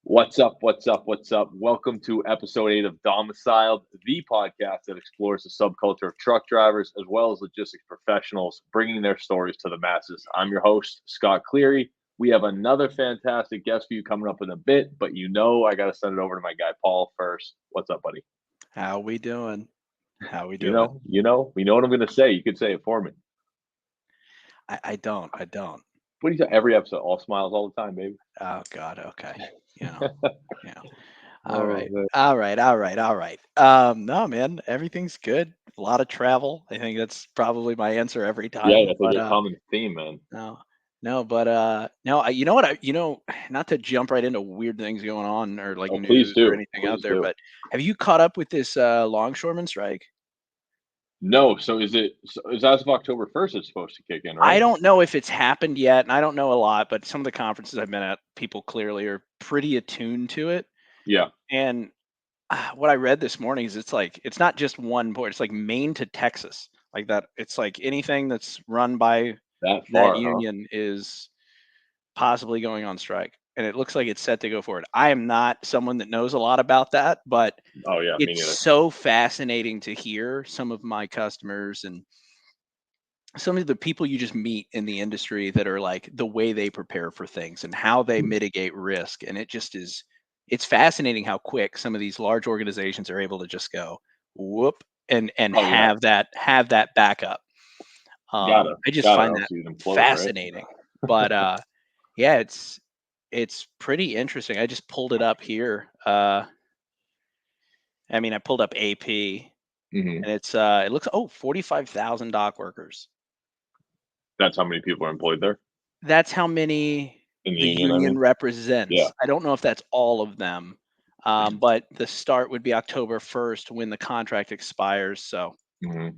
What's up? What's up? What's up? Welcome to episode 8 of Domiciled, the podcast that explores the subculture of truck drivers as well as logistics professionals, bringing their stories to the masses. I'm your host, Scott Cleary. We have another fantastic guest for you coming up in a bit, but I got to send it over to my guy, Paul, first. What's up, buddy? How we doing? How we You doing? know, you know, we know what I'm going to say. You could say it for me. I don't. I don't. What do you say? Every episode, all smiles all the time, baby. Oh God. Okay. You know. You know. All Oh, right. man. All right. All right. All right. No, man. Everything's good. A lot of travel. I think that's probably my answer every Yeah, time. that's like But a common theme, man. no, no. But no. You know what? Not to jump right into weird things going on or like Oh, please news or do. anything out Please there. do. But have you caught up with this longshoreman strike? No, so is as of October 1st it's supposed to kick in, I right? don't know if it's happened yet, and I don't know a lot, but some of the conferences I've been at, people clearly are pretty attuned to it. Yeah, And what I read this morning is it's not just one port; it's like Maine to Texas, like that. It's like anything that's run by that that far, huh? union is possibly going on strike, and it looks like it's set to go forward. I am not someone that knows a lot about that, but Oh, yeah, me it's neither. so fascinating to hear some of my customers and some of the people you just meet in the industry that are like the way they prepare for things and how they Mhm. mitigate risk, and it's fascinating how quick some of these large organizations are able to just go whoop and Oh, yeah, have that backup. gotta, I just gotta, or find else that you'd implode, right? fascinating. But yeah, it's pretty interesting. I just pulled it up here. I pulled up AP, Mhm. and it looks 45,000 dock workers. That's how many people are employed there That's how many in the the union, I union mean? Yeah. represents. I don't know if that's all of them, but the start would be October 1st when the contract expires. So Mhm.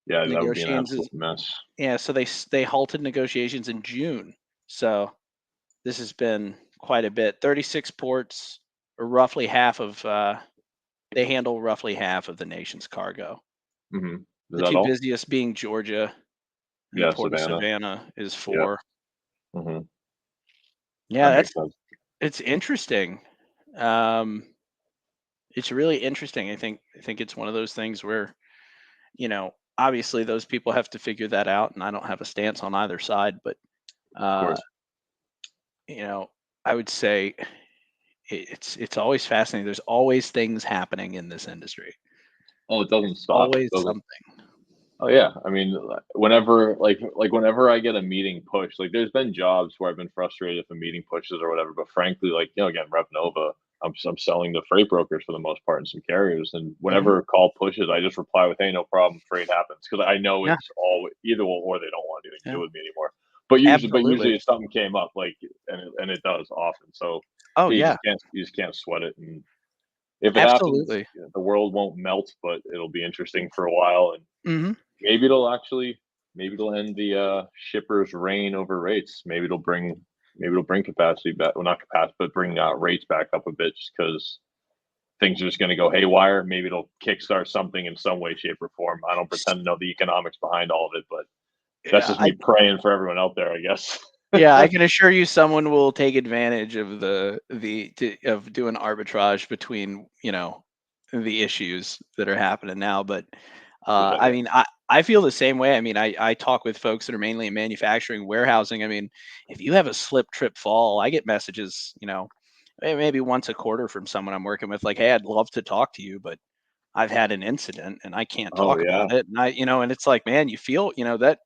Yeah, that would be an negotiations absolute is mess. yeah. So they halted negotiations in June. So this has been quite a bit. 36 ports, or roughly half of they handle roughly half of the nation's cargo. Mhm. Is The that two all? busiest being Georgia and the Yeah, port of Savannah. Savannah is Yeah. 4. Mhm. Yeah, That makes sense. it's interesting. Um, it's really interesting. I think it's one of those things where, obviously those people have to figure that out, and I don't have a stance on either side, but Of uh, course. you know, I would say it's always fascinating. There's always things happening in this industry. Oh, it doesn't stop, Always does it? something. Oh, yeah. I mean, whenever whenever I get a meeting push, like, there's been jobs where I've been frustrated if a meeting pushes or whatever, but frankly, like, again, Rev Nova, I'm selling to freight brokers for the most part and some carriers, and Hmm. whenever a call pushes, I just reply with, "Hey, no problem, freight happens," because I know Yeah, it's all either or they don't want anything to yeah, do with me anymore. But usually absolutely. if something came up, like, and it does often, so Oh you yeah, just can't sweat it, and if it happens, absolutely. the world won't melt, but it'll be interesting for a while, and Hmm. maybe it'll end the shippers' reign over rates. Maybe it'll bring capacity back. Well, not capacity, but bring rates back up a bit, just because things are just going to go haywire. Maybe it'll kickstart something in some way, shape, or form. I don't pretend to know the economics behind all of it, but that's Yeah, just me praying for everyone out there, I guess. yeah, I can assure you someone will take advantage of of doing arbitrage between, the issues that are happening now. But Yeah. I feel the same way. I talk with folks that are mainly in manufacturing, warehousing. If you have a slip, trip, fall, I get messages, maybe once a quarter from someone I'm working with, like, "Hey, I'd love to talk to you, but I've had an incident and I can't Oh, talk yeah. about it." And it's like, man, you feel, that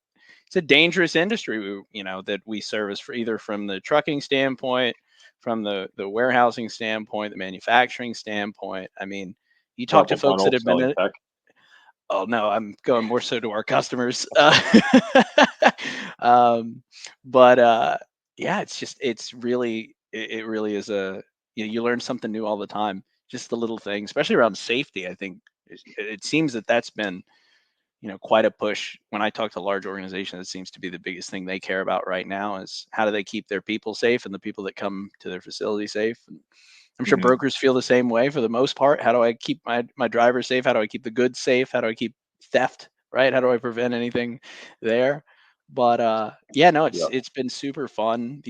it's a dangerous industry, that we service, for either from the trucking standpoint, from the warehousing standpoint, the manufacturing standpoint. You talk Top to of folks that funnel have been in selling it. tech. Oh no, I'm going more so to our customers. Um, but yeah, it really is you learn something new all the time. Just the little things, especially around safety. I think it seems that that's been, quite a push. When I talk to large organizations, it seems to be the biggest thing they care about right now is how do they keep their people safe and the people that come to their facility safe. And I'm sure Hmm. brokers feel the same way for the most part. How do I keep my drivers safe? How do I keep the goods safe? How do I keep theft, right? How do I prevent anything there? But yeah, no, Yeah. it's been super fun.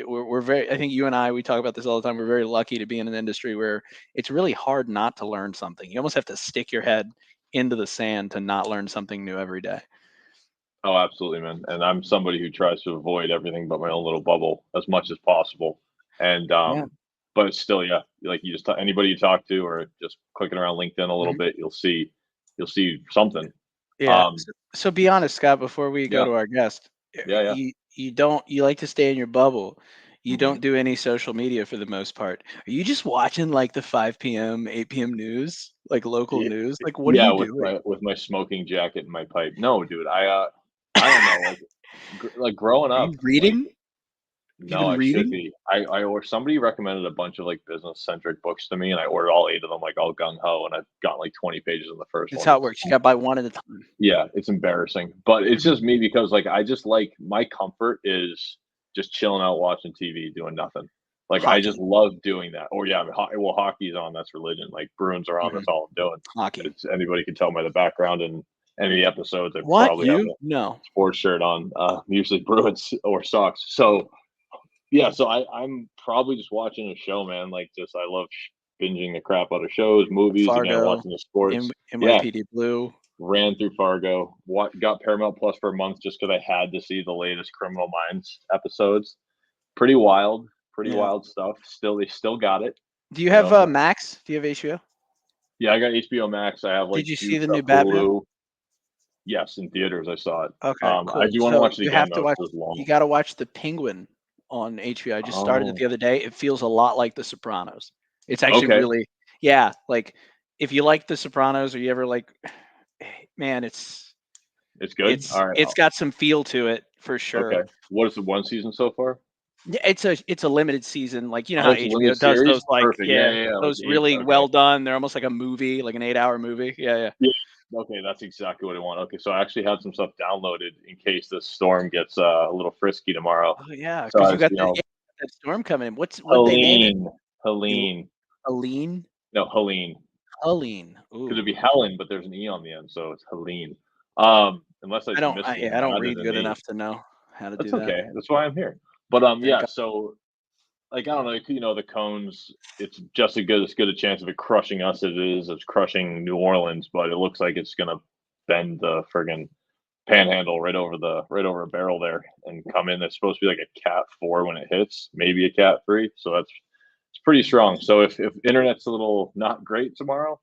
we're very. I think you and I we talk about this all the time. We're very lucky to be in an industry where it's really hard not to learn something. You almost have to stick your head into the sand to not learn something new every day. Oh, absolutely, man. And I'm somebody who tries to avoid everything but my own little bubble as much as possible. And Yeah. but still, yeah, like you just anybody you talk to or just clicking around LinkedIn a little Mhm. bit, you'll see something. Yeah. Um, So be honest, Scott, before we go yeah, to our guest, yeah, yeah. you like to stay in your bubble. You hmm don't do any social media for the most part. Are you just watching like the 5 p.m., 8 p.m. news, like local Yeah, news? Like what are yeah, you with doing? my smoking jacket and my pipe. No, dude, I don't know, like like growing Are up, you like reading? Have you no, been I should reading? be. I or somebody recommended a bunch of like business centric books to me, and I ordered all 8 of them like all gung ho, and I've got like 20 pages in the first That's one. how it works. You got to buy one at a time. Yeah, it's embarrassing, but it's Mhm. just me because like I just like my comfort is just chilling out watching TV, doing nothing. Like I just Hockey. love doing that. Or yeah, I mean, well, hockey's on. That's religion. Like Bruins are on. Mhm. That's all I'm doing. Hockey. It's anybody can tell by the background and any of the episodes. I What? probably have You? a No. sports shirt on. Usually Bruins or Sox. So yeah, so I'm probably just watching a show, man. Like just I love binging the crap out of shows, movies. Again, Fargo. watching the sports. Yeah, NYPD Blue. ran through Fargo. What got Paramount Plus for a month just because I had to see the latest Criminal Minds episodes. Pretty Yeah. wild stuff. Still, they still got it. Do you You have know, Max? Do you have HBO? yeah, I got HBO Max. I have like Did you see Juice the up new Batman? Hulu. Yes, in theaters I saw it. Okay, I cool. do want to So watch it you again have to though watch. because it was You long. got to watch The Penguin on HBO. I just started it Oh, the other day. It feels a lot like The Sopranos. It's actually okay, really, yeah. Like if you like The Sopranos or you ever like, man, it's good. All right, it's got some feel to it for sure. okay. What is the one season so far? Yeah, it's a limited season. Like you know Oh, how it's a HBO limited does series. those like Perfect. Yeah, yeah yeah, yeah. Like those eight. really Okay. well done. They're almost like a movie, like an 8 hour movie. Yeah, yeah. Yeah. Okay, that's exactly what I want. Okay, so I actually had some stuff downloaded in case the storm gets a little frisky tomorrow. Oh yeah, So because I you was, got that storm coming in. What'd they name it? Helene, Helene, Aline? no, Helene. Helene. Could it Ooh. be Helen? But there's an e on the end, so it's Helene. Unless I missed I one, don't added read an good e. enough to know how to do That's that. okay. That's why I'm here. But Thank yeah. God. So like I don't know, the Cones. It's just as good a chance of it crushing us as it is of crushing New Orleans. But it looks like it's gonna bend the friggin' panhandle right over a barrel there and come in. It's supposed to be like a Cat 4 when it hits, maybe a Cat 3. So it's pretty strong. So if internet's a little not great tomorrow,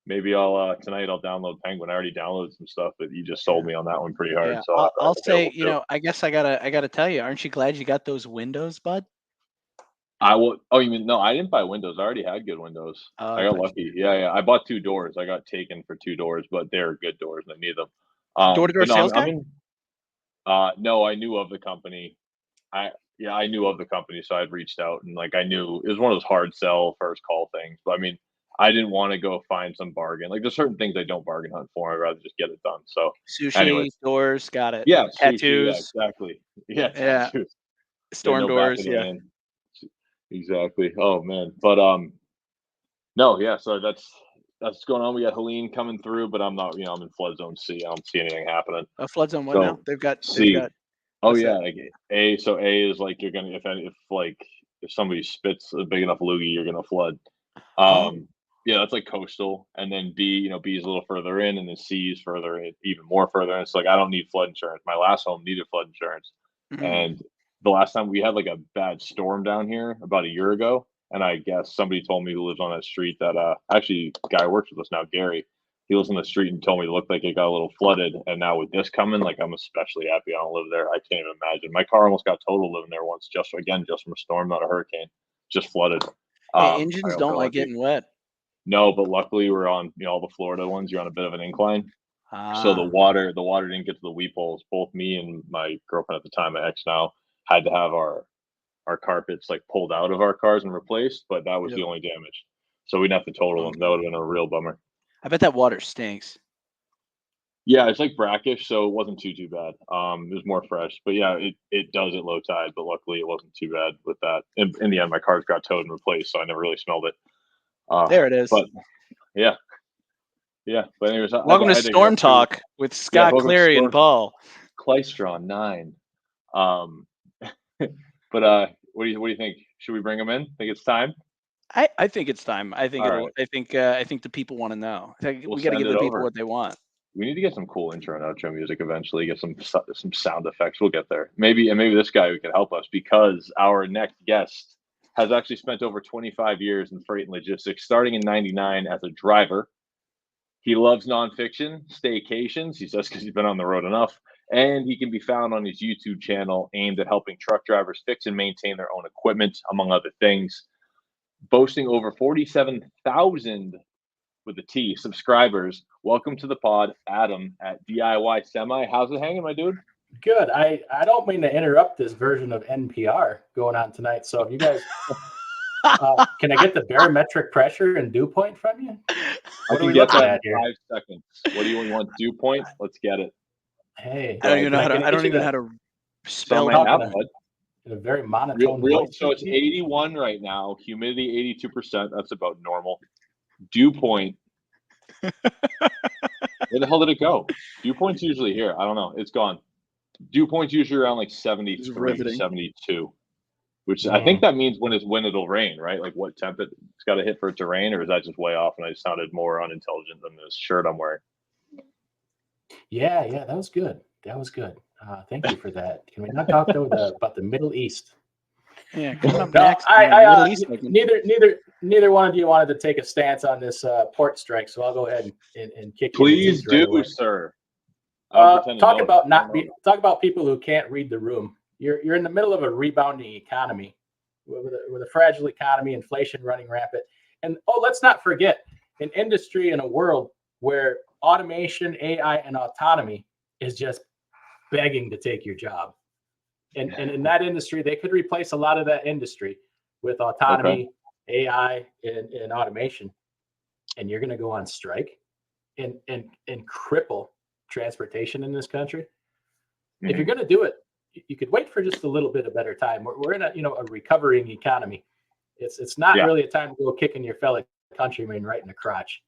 maybe I'll tonight I'll download Penguin. I already downloaded some stuff, but you just sold Yeah. me on that one pretty hard. Yeah. So I I'll think I say, will too. I guess I gotta tell you, aren't you glad you got those windows, bud? I will. Oh, you mean no? I didn't buy windows. I already had good windows. Oh, I I got thought you lucky. Yeah, yeah. I bought 2 doors. I got taken for 2 doors, but they're good doors and I need them. door to door But no, sales I'm guy? in. No, I knew of the company. I Yeah, I knew of the company, so I'd reached out and like I knew it was one of those hard sell first call things. But I mean, I didn't want to go find some bargain. Like there's certain things I don't bargain hunt for. I'd rather just get it done. So, Sushi, anyways, doors, got it. yeah, sushi. Yeah, Tattoos, exactly. Yeah, yeah. tattoos. Yeah, Storm no back of doors, the yeah. hand. Exactly. Oh man, but no, yeah. So that's what's going on. We got Helene coming through, but I'm not. I'm in flood zone C. I don't see anything happening. A flood zone what now? So They've C. got Oh what's yeah, that? like A. So A is like you're gonna if somebody spits a big enough loogie, you're gonna flood. Oh, Yeah, that's like coastal, and then B. B is a little further in, and then C is further in, even more further in. It's like I don't need flood insurance. My last home needed flood insurance, mhm. and the last time we had like a bad storm down here about a year ago, and I guess somebody told me who lives on that street that actually guy who works with us now, Gary. He lives on the street and told me it looked like it got a little flooded. And now with this coming, like I'm especially happy I don't live there. I can't even imagine. My car almost got totaled living there once, just from a storm, not a hurricane, just flooded. Hey, I engines got don't like lucky. getting wet. No, but luckily we're on all the Florida ones. You're on a bit of an incline, so the Ah, water didn't get to the weep holes. Both me and my girlfriend at the time, my ex now, had to have our carpets like pulled out of our cars and replaced, but that was yep. the only damage. So we'd have to total them. That Okay. would have been a real bummer. I bet that water stinks. Yeah, it's like brackish, so it wasn't too bad. It was more fresh, but yeah, it does at low tide, but luckily it wasn't too bad with that. In the end, my cars got towed and replaced, so I never really smelled it. There it is. But yeah, yeah. But anyways, Welcome to I digress Storm too. Talk with Yeah, Scott welcome to Cleary and Storm Paul. Klystron 9. Um, but What do you think? Should we bring him in? Think it's time? I think it's time. I think All it'll. right. I think the people want to know. I think We'll we got to send give it the people over. what they want. We need to get some cool intro and outro music eventually. Get some sound effects. We'll get there. Maybe this guy can help us because our next guest has actually spent over 25 years in freight and logistics, starting in '99 as a driver. He loves nonfiction, staycations. He says because he's been on the road enough, and he can be found on his YouTube channel aimed at helping truck drivers fix and maintain their own equipment, among other things. Boasting over 47,000 with a T subscribers. Welcome to the pod, Adam at DIY Semi. How's it hanging, my dude? Good. I don't mean to interrupt this version of NPR going on tonight. So if you guys, can I get the barometric pressure and dew point from you? I can get that in 5 seconds. What do you want? Dew point? Let's get it. Hey, I don't even know how to. I don't even know how to spell that. In a very monotone voice. So it's 81 right now. Humidity 82%. That's about normal. Dew point. Where the hell did it go? Dew point's usually here. I don't know. It's gone. Dew point's usually around like 73, 72, which I think that means when it'll rain, right? Like what temp it's got to hit for it to rain, or is that just way off? And I sounded more unintelligent than this shirt I'm wearing. Yeah, that was good. That was good. Thank you for that. Can we not talk though about the Middle East? Yeah, coming up next. Neither one of you wanted to take a stance on this port strike, so I'll go ahead and kick. Please do, right sir. Talk about people who can't read the room. You're in the middle of a rebounding economy, with a fragile economy, inflation running rampant, and let's not forget an industry in a world where automation, AI, and autonomy is just begging to take your job. And in that industry, they could replace a lot of that industry with autonomy, AI, and automation. And you're going to go on strike and cripple transportation in this country. Mm-hmm. If you're going to do it, you could wait for just a little bit of better time. We're in a recovering economy. It's not really a time to go kicking your fellow countryman right in the crotch.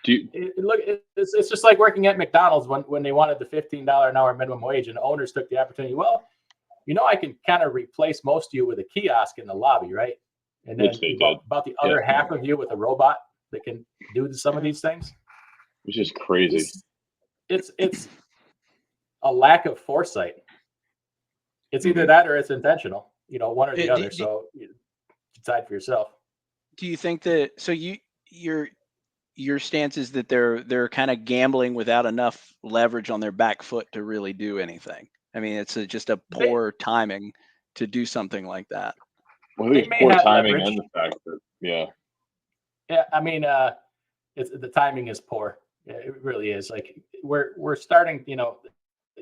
It's just like working at McDonald's when they wanted the $15 an hour minimum wage, and the owners took the opportunity. Well, I can kind of replace most of you with a kiosk in the lobby, right? And then about the other half of you with a robot that can do some of these things. Which is crazy. It's a lack of foresight. It's either that or it's intentional, one or the other. So you decide for yourself. Do you think that? So your stance is that they're kind of gambling without enough leverage on their back foot to really do anything. I mean, it's just a poor timing to do something like that. Well, it's poor timing leverage. And the fact that yeah, I mean, the timing is poor. It really is. Like we're starting,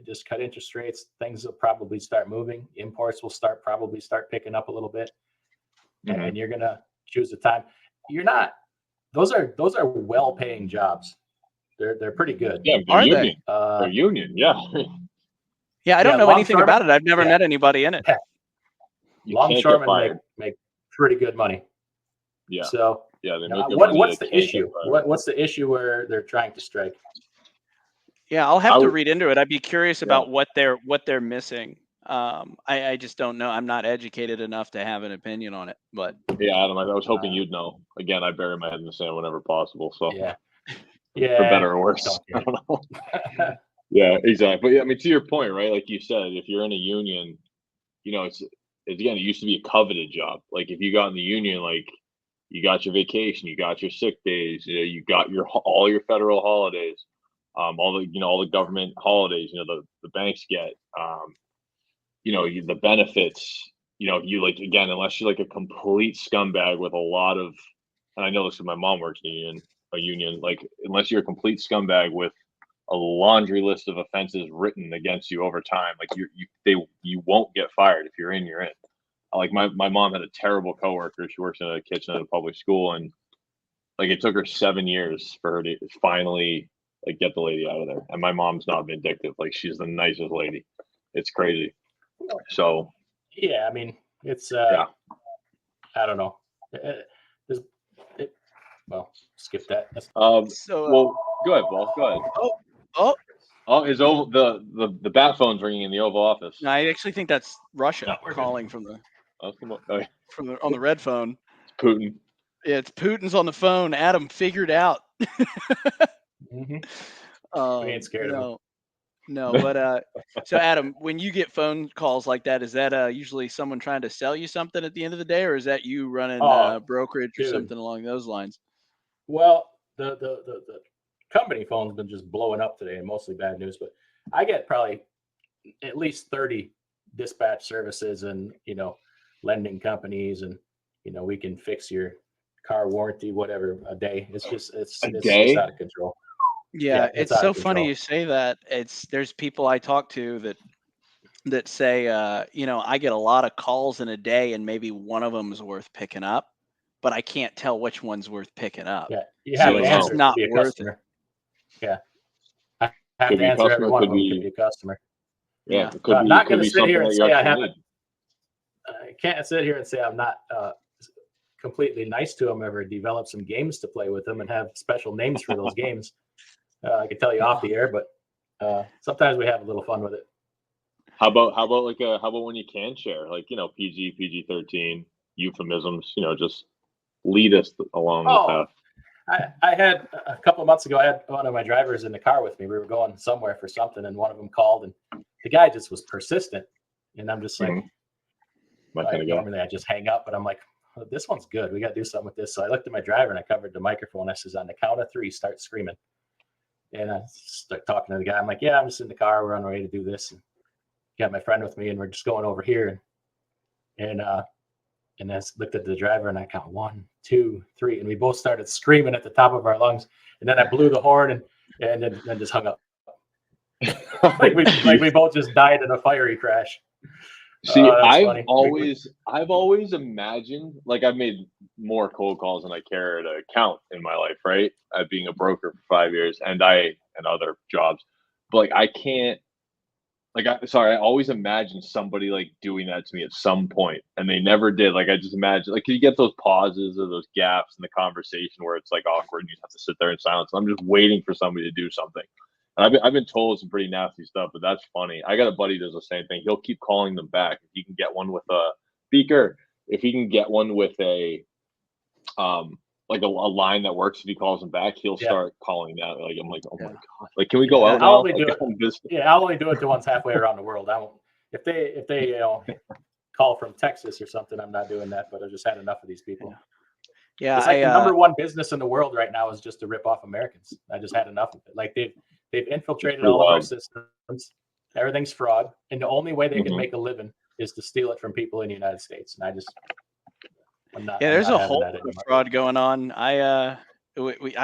just cut interest rates. Things will probably start moving. Imports will probably start picking up a little bit, and you're gonna choose the time. You're not. Those are well-paying jobs. They're pretty good. Yeah, they're union. Yeah. Yeah, I don't know anything about it. I've never met anybody in it. Longshoremen make pretty good money. Yeah. So they make what's the issue? What's the issue where they're trying to strike? Yeah, I'll have to read into it. I'd be curious about what they're missing. I just don't know. I'm not educated enough to have an opinion on it. But yeah, Adam, I was hoping you'd know. Again, I bury my head in the sand whenever possible. So yeah, for better or worse. I don't know. Yeah, exactly. But yeah, I mean, to your point, right? Like you said, if you're in a union, it's again, it used to be a coveted job. Like if you got in the union, like you got your vacation, you got your sick days, you got all your federal holidays, all the government holidays, the banks get, the benefits, you like, again, unless you're like a complete scumbag with a lot of, and I know this because my mom works in a union, like unless you're a complete scumbag with a laundry list of offenses written against you over time, like you won't get fired. If you're in, you're in. Like my mom had a terrible coworker. She works in a kitchen at a public school, and like it took her 7 years for her to finally like get the lady out of there. And my mom's not vindictive. Like she's the nicest lady. It's crazy. So yeah, I mean it's I don't know. Well, skip that. Well, go ahead, Paul. Go ahead. His the bat phone's ringing in the Oval Office. No, I actually think that's Russia calling from the. on the red phone. It's Putin. Yeah, it's Putin's on the phone. Adam figured out. We Oh, ain't scared of him. No, but so Adam, when you get phone calls like that, is that usually someone trying to sell you something at the end of the day, or is that you running brokerage or dude. something along those lines? Well, the company phone's been just blowing up today, and mostly bad news. But I get probably at least 30 dispatch services and lending companies, and we can fix your car warranty, whatever, a day. It's just out of control. Yeah, it's so funny you say that. There's people I talk to that say, I get a lot of calls in a day, and maybe one of them is worth picking up, but I can't tell which one's worth picking up. Yeah, you have to answer. Not to be a worth customer. it. Yeah, I have to answer every one of them. Could be a customer. Yeah, I'm not going to sit here and say I haven't. I can't sit here and say I'm not completely nice to them. Ever develop some games to play with them and have special names for those games. I can tell you off the air, but sometimes we have a little fun with it. How about when you can share, like PG-13 euphemisms, just lead us along the path. I had a couple of months ago, I had one of my drivers in the car with me. We were going somewhere for something, and one of them called, and the guy just was persistent. And I'm just like, normally I just hang up, but I'm like, oh, this one's good. We got to do something with this. So I looked at my driver and I covered the microphone. I says, on the count of 3, start screaming. And I start talking to the guy. I'm like, yeah, I'm just in the car. We're on our way to do this. And got my friend with me, and we're just going over here. And I looked at the driver, and I count 1, 2, 3, and we both started screaming at the top of our lungs. And then I blew the horn and then just hung up. like we both just died in a fiery crash. See, I've always imagined, like, I've made more cold calls than I care to count in my life, right? Being a broker for 5 years and other jobs, but like I can't. I always imagine somebody like doing that to me at some point, and they never did. Like, I just imagine, like, you get those pauses or those gaps in the conversation where it's like awkward and you have to sit there in silence. I'm just waiting for somebody to do something. And I've been told some pretty nasty stuff, but that's funny. I got a buddy who does the same thing. He'll keep calling them back. If you can get one with a speaker, if he can get one with a like a line that works, if he calls them back, he'll start calling that. Like, I'm like, oh my god! Like, can we go out now? I'll only do it to ones halfway around the world. I won't. If they call from Texas or something, I'm not doing that. But I just had enough of these people. Yeah, it's like the number one business in the world right now is just to rip off Americans. I just had enough of it. Like, they've infiltrated all of our systems. Everything's fraud, and the only way they can make a living is to steal it from people in the United States. And there's a whole lot of fraud going on. I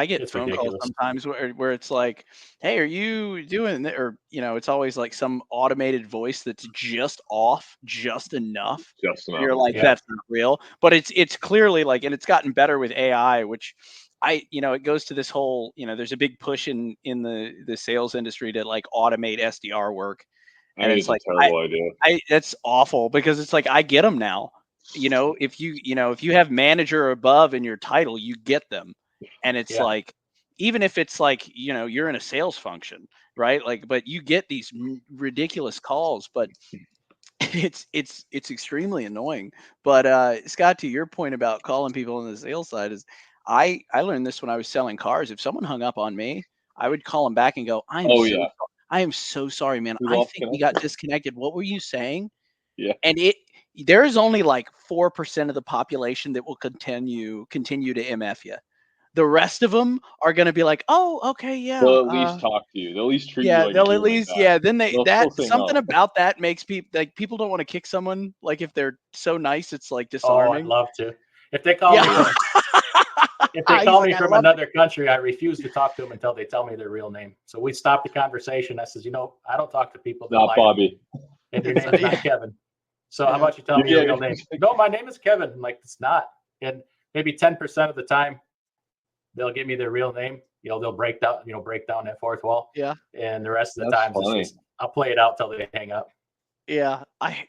get phone calls sometimes where it's like, hey, are you doing that? Or, it's always like some automated voice that's just off, just enough. You're like, that's not real. But it's clearly like, and it's gotten better with AI, which it goes to this whole, there's a big push in the sales industry to like automate SDR work. And it's like, a terrible idea. That's awful, because it's like, I get them now. If you have manager above in your title, you get them. And it's like, even if it's like, you're in a sales function, right? Like, but you get these ridiculous calls, but it's extremely annoying. But Scott, to your point about calling people on the sales side, is I learned this when I was selling cars. If someone hung up on me, I would call them back and go, I am so sorry, man. I think we got disconnected. What were you saying? Yeah. And there is only like 4% of the population that will continue to MF you. The rest of them are going to be like, oh, okay, yeah. They'll at least talk to you. They'll at least treat you like they'll at least, like that. Then something about that makes people don't want to kick someone. Like, if they're so nice, it's like disarming. Oh, I'd love to. If they call me from another country, I refuse to talk to them until they tell me their real name. So we stopped the conversation. I says, I don't talk to people. Not Bobby. And your name is not Kevin. So how about you tell me your real name? No, my name is Kevin. I'm like, it's not. And maybe 10% of the time, they'll give me their real name. They'll break down that fourth wall. Yeah. And the rest of the time, I'll play it out till they hang up. Yeah. I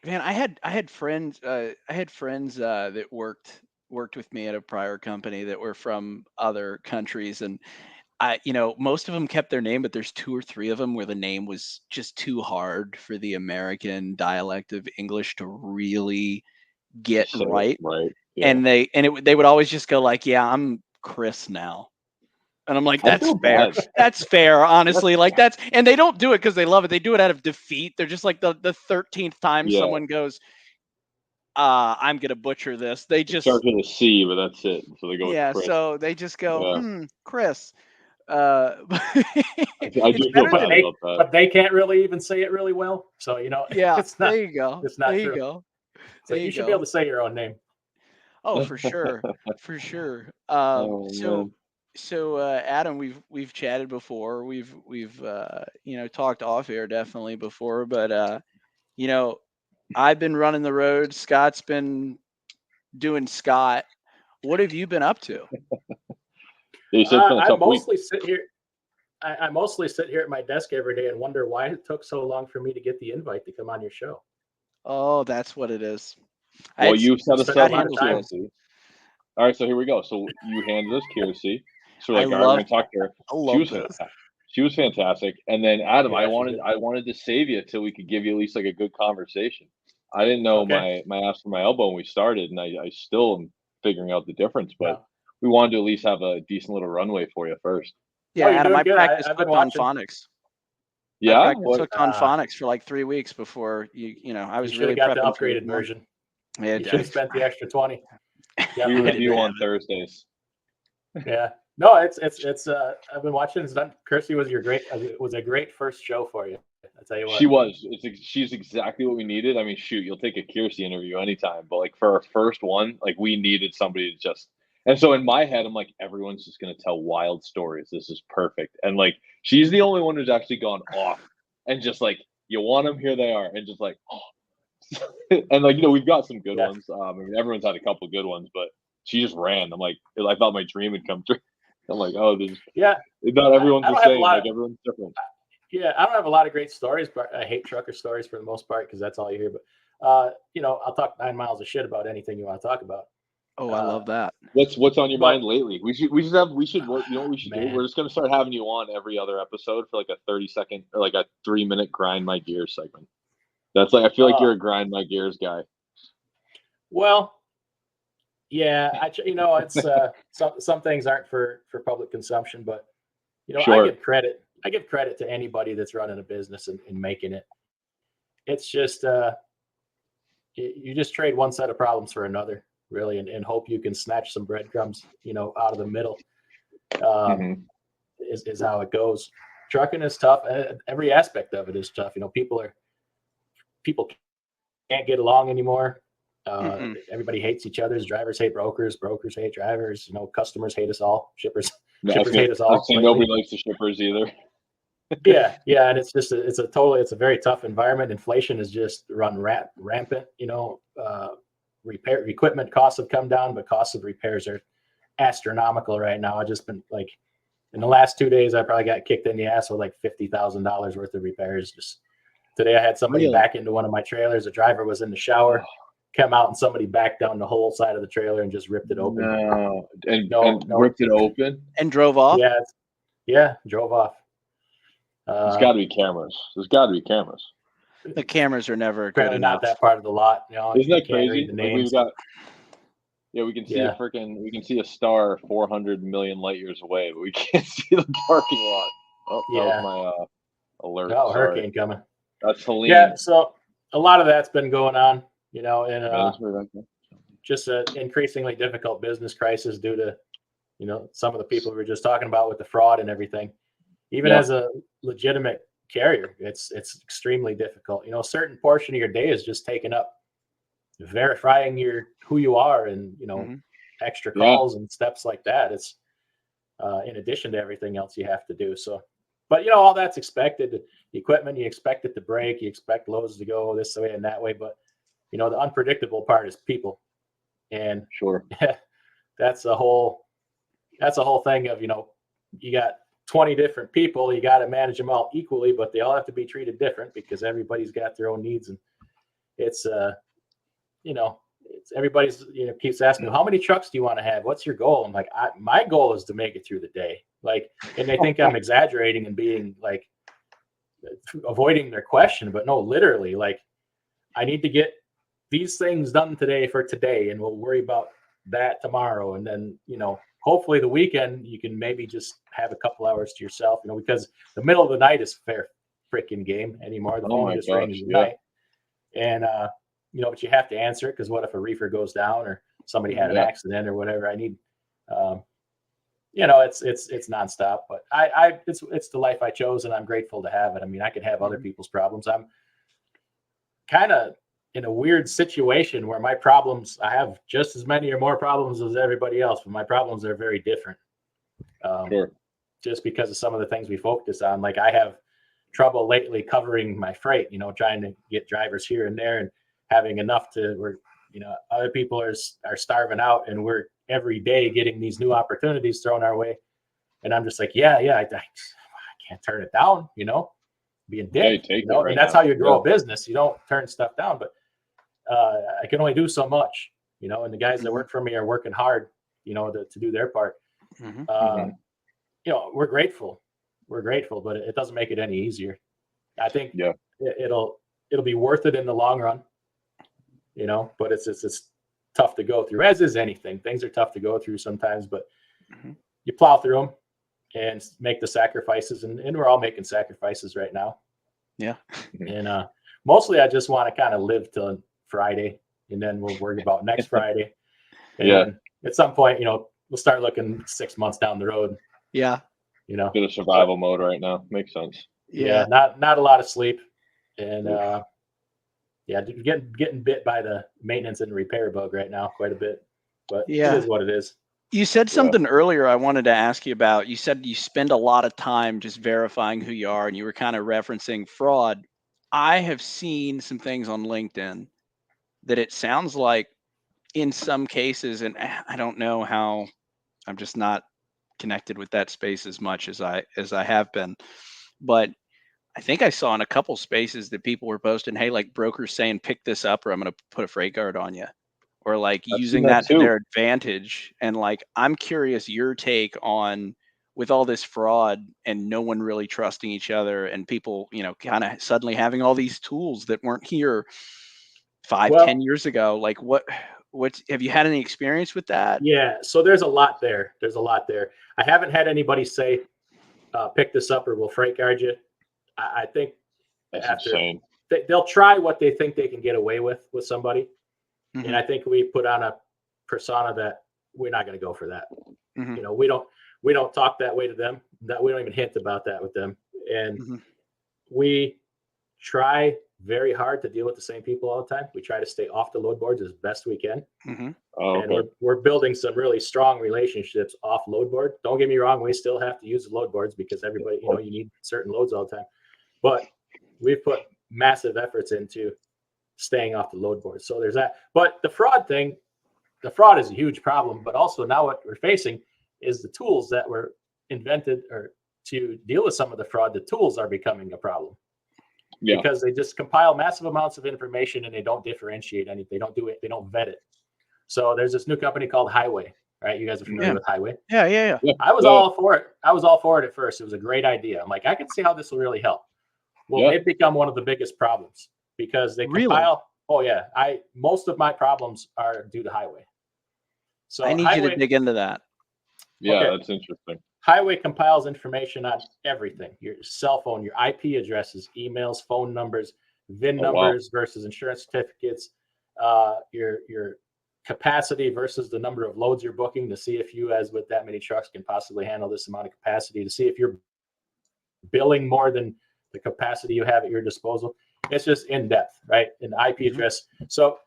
had friends that worked with me at a prior company that were from other countries, and most of them kept their name, but there's 2 or 3 of them where the name was just too hard for the American dialect of English to really get right. Yeah. And they would always just go like, yeah, I'm Chris now. And I'm like, that's fair. That's fair, honestly. And they don't do it because they love it. They do it out of defeat. They're just like the 13th time someone goes, I'm gonna butcher this. They just start with a C, but that's it. So they go with Chris. So they just go, Chris. I do feel bad about that. But they can't really even say it really well. So it's not. There you go. It's not there true. You go. So you should be able to say your own name. Oh, for sure, for sure. So Adam, we've chatted before. We've talked off air definitely before, but I've been running the road. Scott's been doing Scott. What have you been up to? I mostly sit here. I mostly sit here at my desk every day and wonder why it took so long for me to get the invite to come on your show. Oh, that's what it is. Well, you set us up with Kiersey. All right, so here we go. So you handed us Kiersey. So we're like, all right, we're gonna talk to her. She was fantastic. And then Adam, I wanted to save you until we could give you at least like a good conversation. I didn't know my ass from my elbow when we started, and I still am figuring out the difference, but we wanted to at least have a decent little runway for you first. Yeah, Adam, I practiced hooked on phonics. Yeah, I practiced hooked on phonics for like 3 weeks before I was really got the upgraded version. Yeah, you should have spent the extra 20. We review on Thursdays. Yeah. No, it's I've been watching. It's done. Kirsty was a great first show for you. I tell you what. She's exactly what we needed. I mean, shoot, you'll take a Kirsty interview anytime, but like for our first one, like we needed somebody to just. And so in my head, I'm like, everyone's just gonna tell wild stories. This is perfect. And like, she's the only one who's actually gone off and just like, you want them, here they are, and just like, and like we've got some good ones. I mean, everyone's had a couple good ones, but she just ran. I'm like, I thought my dream had come true. I'm like, not everyone's the same. Like everyone's different. Yeah, I don't have a lot of great stories, but I hate trucker stories for the most part because that's all you hear. But I'll talk 9 miles of shit about anything you want to talk about. Oh, I love that. What's on your mind lately? We should you know what we should do? We're just gonna start having you on every other episode for like a 30-second or like a 3-minute grind my gears segment. That's like I feel like you're a grind my gears guy. Well, yeah, it's some things aren't for public consumption, but I give credit to anybody that's running a business and making it. It's just you just trade one set of problems for another, really, and hope you can snatch some breadcrumbs, out of the middle. Is how it goes. Trucking is tough. Every aspect of it is tough. People can't get along anymore. Everybody hates each other's. Drivers hate brokers. Brokers hate drivers. Customers hate us all. Shippers hate us all. Nobody likes the shippers either. yeah, and it's just it's a very tough environment. Inflation has just run rampant. Repair equipment costs have come down, but costs of repairs are astronomical right now. I've just been like, in the last 2 days, I probably got kicked in the ass with like $50,000 worth of repairs. Just today, I had somebody back into one of my trailers. A driver was in the shower, come out, and somebody backed down the whole side of the trailer and just ripped it open. And ripped it open and drove off. Yeah, drove off. There's got to be cameras. The cameras are never good enough. Not that part of the lot. Isn't that crazy? We can see we can see a star 400 million light years away, but we can't see the parking lot. Oh, that was my alert. Oh, hurricane coming. That's Helene. Yeah, so a lot of that's been going on, and just an increasingly difficult business crisis due to, some of the people we were just talking about with the fraud and everything. Even as a legitimate carrier, it's extremely difficult. A certain portion of your day is just taken up verifying who you are and extra calls and steps like that. It's in addition to everything else you have to do. So, but all that's expected. The equipment, you expect it to break, you expect loads to go this way and that way, but the unpredictable part is people. And that's a whole thing of you got 20 different people, you got to manage them all equally, but they all have to be treated different because everybody's got their own needs. And it's everybody's keeps asking, how many trucks do you want to have? What's your goal? I'm like, my goal is to make it through the day. Like, and they think I'm exaggerating and being like avoiding their question, but no, literally, like, I need to get these things done today for today, and we'll worry about that tomorrow. And then, hopefully the weekend you can maybe just have a couple hours to yourself, because the middle of the night is fair freaking game anymore. The phone just rings at night. And, but you have to answer it, because what if a reefer goes down or somebody had an accident or whatever? I need, it's nonstop, but it's the life I chose, and I'm grateful to have it. I mean, I could have other people's problems. I'm kind of in a weird situation where my problems, I have just as many or more problems as everybody else, but my problems are very different. Sure. Just because of some of the things we focus on. Like, I have trouble lately covering my freight, trying to get drivers here and there, and having enough where other people are starving out, and we're every day getting these new opportunities thrown our way. And I'm just like, I can't turn it down, being dick, and that's how you grow a business. You don't turn stuff down, but I can only do so much, and the guys that work for me are working hard, to do their part. We're grateful, but it doesn't make it any easier. I think it'll be worth it in the long run, but it's tough to go through, as is anything. Things are tough to go through sometimes, but you plow through them and make the sacrifices, and we're all making sacrifices right now. Yeah. And mostly I just want to kind of live till Friday, and then we'll worry about next Friday. And then at some point, we'll start looking 6 months down the road. Yeah. Bit of survival mode right now. Makes sense. Yeah. Not a lot of sleep. And getting bit by the maintenance and repair bug right now quite a bit. But it is what it is. You said something earlier I wanted to ask you about. You said you spend a lot of time just verifying who you are, and you were kind of referencing fraud. I have seen some things on LinkedIn that it sounds like in some cases, and I don't know how, I'm just not connected with that space as much as I have been, but I think I saw in a couple spaces that people were posting, hey, like brokers saying, pick this up or I'm going to put a freight guard on you, or like using that to their advantage. And like, I'm curious your take on, with all this fraud and no one really trusting each other, and people, kind of suddenly having all these tools that weren't here 10 years ago. Like what have you had any experience with that? Yeah. So there's a lot there. I haven't had anybody say, pick this up or we'll freight guard you. I think that's insane. They'll try what they think they can get away with somebody. Mm-hmm. And I think we put on a persona that we're not going to go for that. Mm-hmm. We don't talk that way to them, that we don't even hint about that with them. And we try very hard to deal with the same people all the time. We try to stay off the load boards as best we can. And we're building some really strong relationships off load board. Don't get me wrong. We still have to use the load boards because everybody, you need certain loads all the time, but we've put massive efforts into staying off the load board. So there's that. But the fraud is a huge problem, but also now what we're facing is the tools that were invented or to deal with some of the fraud. The tools are becoming a problem. Because they just compile massive amounts of information and they don't differentiate anything. They don't do it. They don't vet it. So there's this new company called Highway, right? You guys are familiar with Highway? Yeah. I was all for it. I was all for it at first. It was a great idea. I'm like, I can see how this will really help. Well, they've become one of the biggest problems because they compile. Oh yeah. Most of my problems are due to Highway. So I need you to dig into that. Yeah, that's interesting. Highway compiles information on everything: your cell phone, your IP addresses, emails, phone numbers, VIN numbers versus insurance certificates, your capacity versus the number of loads you're booking, to see if you, as with that many trucks, can possibly handle this amount of capacity, to see if you're billing more than the capacity you have at your disposal. It's just in depth, right? An IP address. So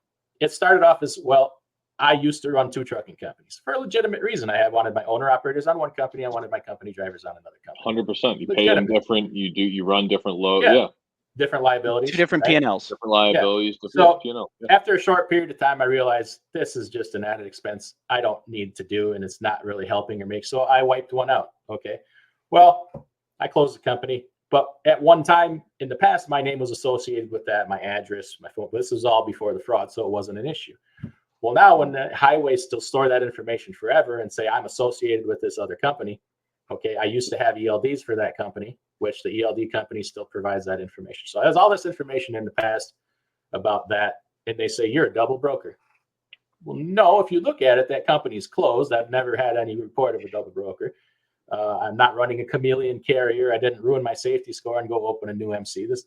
it started off as, well, I used to run 2 trucking companies for a legitimate reason. I wanted my owner operators on one company. I wanted my company drivers on another company. 100%. You pay them different. You run different loads. Yeah. Different liabilities. 2 different P&Ls. Different liabilities. So P&L. After a short period of time, I realized this is just an added expense I don't need to do, and it's not really helping or make. So I wiped one out. Okay. Well, I closed the company. But at one time in the past, my name was associated with that, my address, my phone. This was all before the fraud, so it wasn't an issue. Well, now when the highways still store that information forever and say I'm associated with this other company, okay, I used to have ELDs for that company, which the ELD company still provides that information. So there's all this information in the past about that and they say, you're a double broker. Well, no, if you look at it, that company's closed. I've never had any report of a double broker. I'm not running a chameleon carrier. I didn't ruin my safety score and go open a new MC. The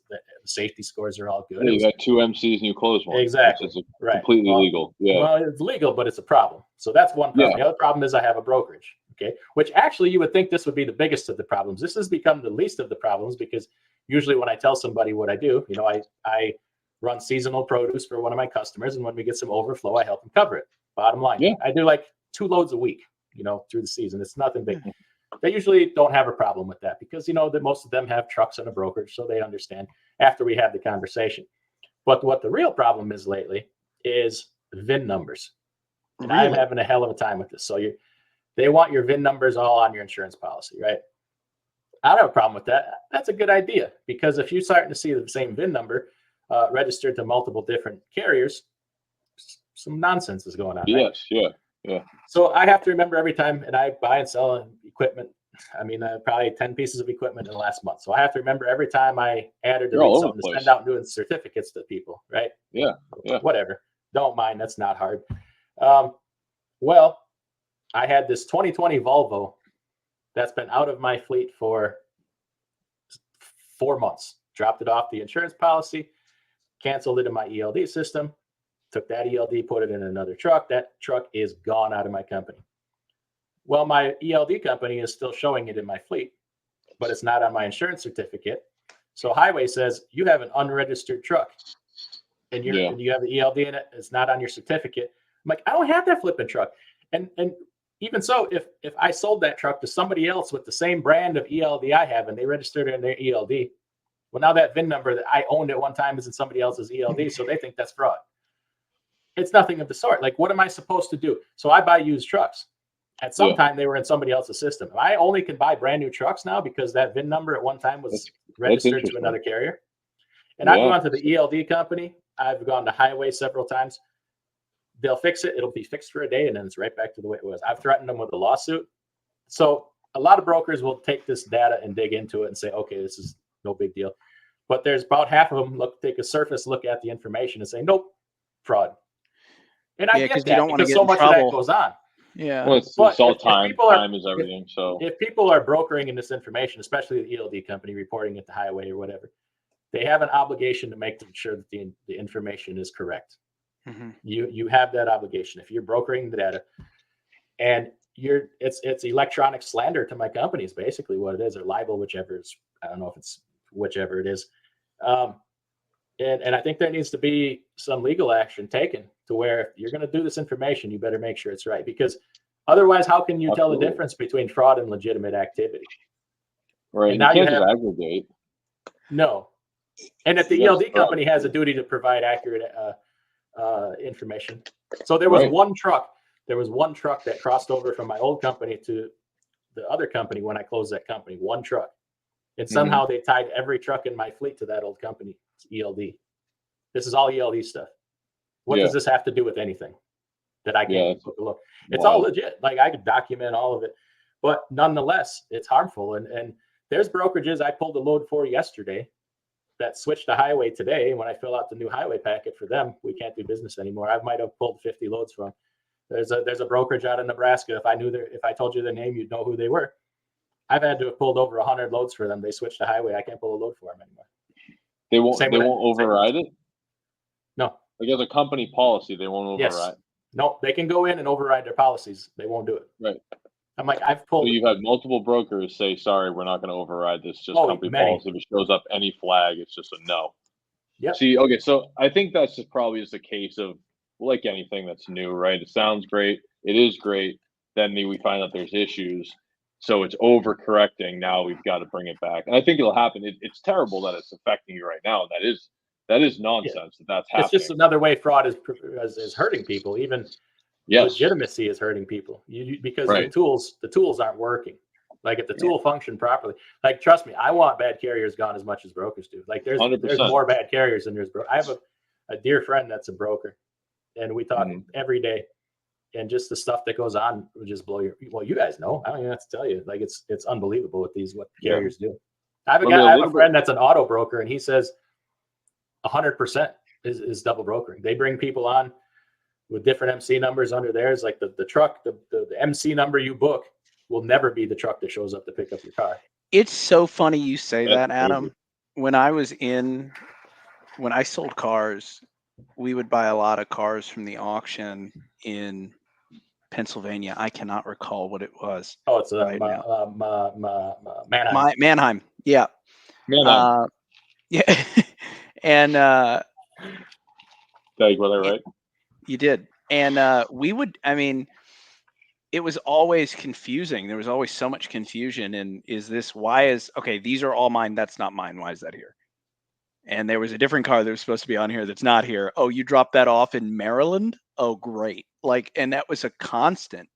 safety scores are all good. Yeah, you got 2 MCs and you close one. Exactly. Right. Completely legal. Yeah. Well, it's legal, but it's a problem. So that's one problem. Yeah. The other problem is I have a brokerage. Okay. Which actually you would think this would be the biggest of the problems. This has become the least of the problems because usually when I tell somebody what I do, I run seasonal produce for one of my customers. And when we get some overflow, I help them cover it. Bottom line. Yeah. I do like 2 loads a week, through the season. It's nothing big. Mm-hmm. They usually don't have a problem with that because, that most of them have trucks and a brokerage. So they understand after we have the conversation. But what the real problem is lately is VIN numbers. And really? I'm having a hell of a time with this. So they want your VIN numbers all on your insurance policy, right? I don't have a problem with that. That's a good idea because if you're starting to see the same VIN number registered to multiple different carriers, some nonsense is going on. Yes, right? Yeah. So I have to remember every time, and I buy and sell equipment. I mean, probably 10 pieces of equipment in the last month. So I have to remember every time I add or delete something to send out doing certificates to people, right? Yeah. Whatever. Don't mind. That's not hard. Well, I had this 2020 Volvo that's been out of my fleet for 4 months. Dropped it off the insurance policy, canceled it in my ELD system. Took that ELD, put it in another truck. That truck is gone out of my company. Well, my ELD company is still showing it in my fleet, but it's not on my insurance certificate. So Highway says you have an unregistered truck and you have the ELD in it. It's not on your certificate. I'm like, I don't have that flipping truck. And even so, if I sold that truck to somebody else with the same brand of ELD I have and they registered it in their ELD, well, now that VIN number that I owned at one time is in somebody else's ELD. So they think that's fraud. It's nothing of the sort. Like, what am I supposed to do? So I buy used trucks. At some time, they were in somebody else's system. I only can buy brand new trucks now because that VIN number at one time was registered to another carrier. And I've gone to the ELD company. I've gone to Highway several times. They'll fix it. It'll be fixed for a day, and then it's right back to the way it was. I've threatened them with a lawsuit. So a lot of brokers will take this data and dig into it and say, okay, this is no big deal. But there's about half of them take a surface look at the information and say, nope, fraud. And I get that don't because so much of that goes on. Yeah. Well, it's all time. Time is everything. So if people are brokering in this information, especially the ELD company reporting it to Highway or whatever, they have an obligation to make sure that the information is correct. Mm-hmm. You have that obligation. If you're brokering the data and it's electronic slander to my company is basically what it is, or libel, whichever is, I don't know if it's whichever it is. And I think there needs to be some legal action taken to where if you're going to do this information, you better make sure it's right. Because otherwise, how can you tell the difference between fraud and legitimate activity? Right. And now you can't just aggregate. No. And if the ELD company has a duty to provide accurate information. So there was one truck. There was one truck that crossed over from my old company to the other company when I closed that company. One truck. And somehow they tied every truck in my fleet to that old company's ELD. This is all ELD stuff. What does this have to do with anything that I can't look? It's all legit. Like I could document all of it, but nonetheless, it's harmful. And there's brokerages I pulled a load for yesterday that switched to Highway today. And when I fill out the new Highway packet for them, we can't do business anymore. I might have pulled 50 loads from. There's a brokerage out of Nebraska. If I told you their name, you'd know who they were. I've had to have pulled over 100 loads for them. They switched to Highway. I can't pull a load for them anymore. They won't override it? No. Like as a company policy, they won't override. Yes. No, they can go in and override their policies. They won't do it. Right. I'm like, I've pulled. So you've had multiple brokers say, sorry, we're not going to override this. Just company policy. If it shows up any flag, it's just a no. Yeah. See, okay, so I think that's just probably just a case of like anything that's new, right? It sounds great. It is great. Then we find out there's issues. So it's overcorrecting. Now we've got to bring it back. And I think it'll happen. It's terrible that it's affecting you right now. That is nonsense that's happening. It's just another way fraud is hurting people. Even legitimacy is hurting people because the tools aren't working. Like if the tool functioned properly, like trust me, I want bad carriers gone as much as brokers do. Like there's more bad carriers than there's brokers. I have a dear friend that's a broker, and we talk every day. And just the stuff that goes on would just blow you guys know. I don't even have to tell you. Like it's unbelievable what carriers do. I have a friend that's an auto broker, and he says 100% is double brokering. They bring people on with different MC numbers under theirs. Like the truck, the MC number you book will never be the truck that shows up to pick up your car. It's so funny you say That's that, Adam. When I sold cars, we would buy a lot of cars from the auction in Pennsylvania. I cannot recall what it was. Oh, it's right Manheim. Manheim. Yeah. Manheim. Yeah. And Did I get that right? you did. And it was always confusing. There was always so much confusion. And okay, these are all mine. That's not mine. Why is that here? And there was a different car that was supposed to be on here that's not here. Oh, you dropped that off in Maryland? Oh, great. And that was a constant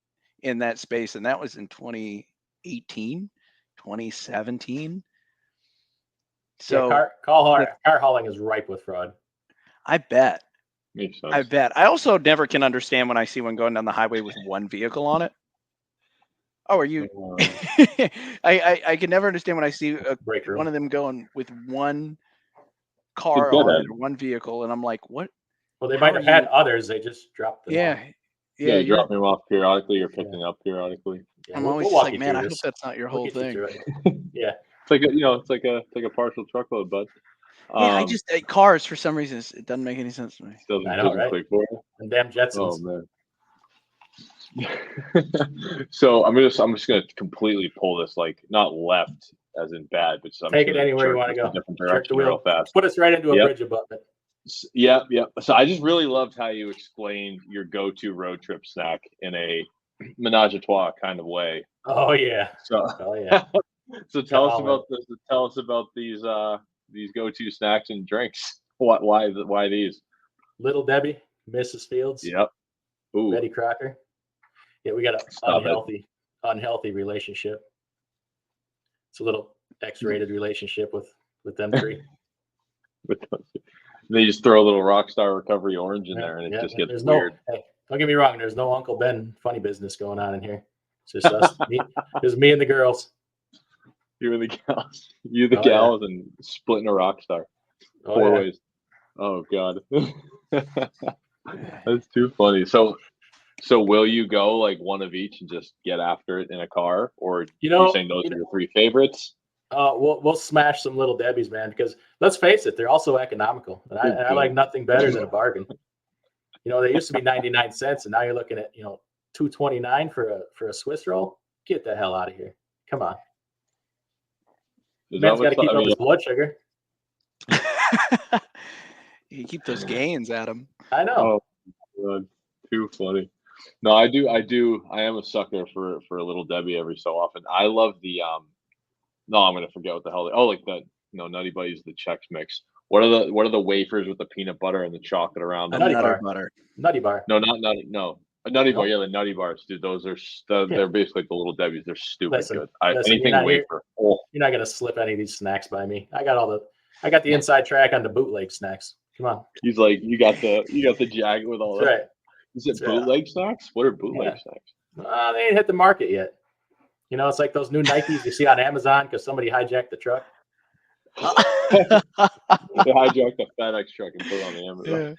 in that space. And that was in 2018, 2017. So car hauling is ripe with fraud. I bet. Makes sense. I bet. I also never can understand when I see one going down the highway with one vehicle on it. Oh, are you? I can never understand when I see one of them going with one car on it or one vehicle, and I'm like, what? Well, they might have had others. They just dropped them. Yeah. Yeah, dropping them off periodically or picking them up periodically. Yeah, I'm always like, man, I hope that's not your whole thing. Yeah. It's like it's like a partial truckload, bud. Yeah, I just cars for some reason it doesn't make any sense to me. I know, right? Click for you. And damn Jetsons. Oh man. So I'm just gonna completely pull this, like, not left as in bad, but take it anywhere you want to go. Different direction real fast. Put us right into a bridge abutment. Yeah. So I just really loved how you explained your go-to road trip snack in a menage a trois kind of way. Oh yeah. So so tell us about this. Tell us about these go-to snacks and drinks. Why these? Little Debbie, Mrs. Fields. Yep. Ooh. Betty Crocker. Yeah, we got an unhealthy relationship. It's a little X-rated relationship with them three. They just throw a little Rockstar Recovery Orange in there, and it just gets weird. Hey, don't get me wrong. There's no Uncle Ben funny business going on in here. It's just us. It's me and the girls. You and the gals. You the gals and splitting a Rockstar. Four ways. Oh God. That's too funny. So will you go like one of each and just get after it in a car, or you're saying those are your three favorites? We'll smash some Little Debbies, man, because let's face it, they're also economical, and I like nothing better than a bargain. They used to be 99 cents, and now you're looking at $2.29 for a Swiss roll. Get the hell out of here! Come on, man's got to keep up his blood sugar. You keep those gains, Adam. I know. Oh, God. Too funny. No, I do. I am a sucker for a Little Debbie every so often. I love the no, I'm gonna forget what the hell. Nutty Buddies, the Chex Mix. What are the wafers with the peanut butter and the chocolate around them? Nutty Bar. No, not Nutty. No, a Nutty Bar. Yeah, the Nutty Bars, dude. Those are they're basically the Little Debbies. They're stupid good. Anything wafer. You're not gonna slip any of these snacks by me. I got the inside track on the bootleg snacks. Come on. He's like, you got the Jag with all that. Right. Is it bootleg snacks? What are bootleg snacks? They ain't hit the market yet. It's like those new Nikes you see on Amazon because somebody hijacked the truck. They hijacked the FedEx truck and put it on the Amazon.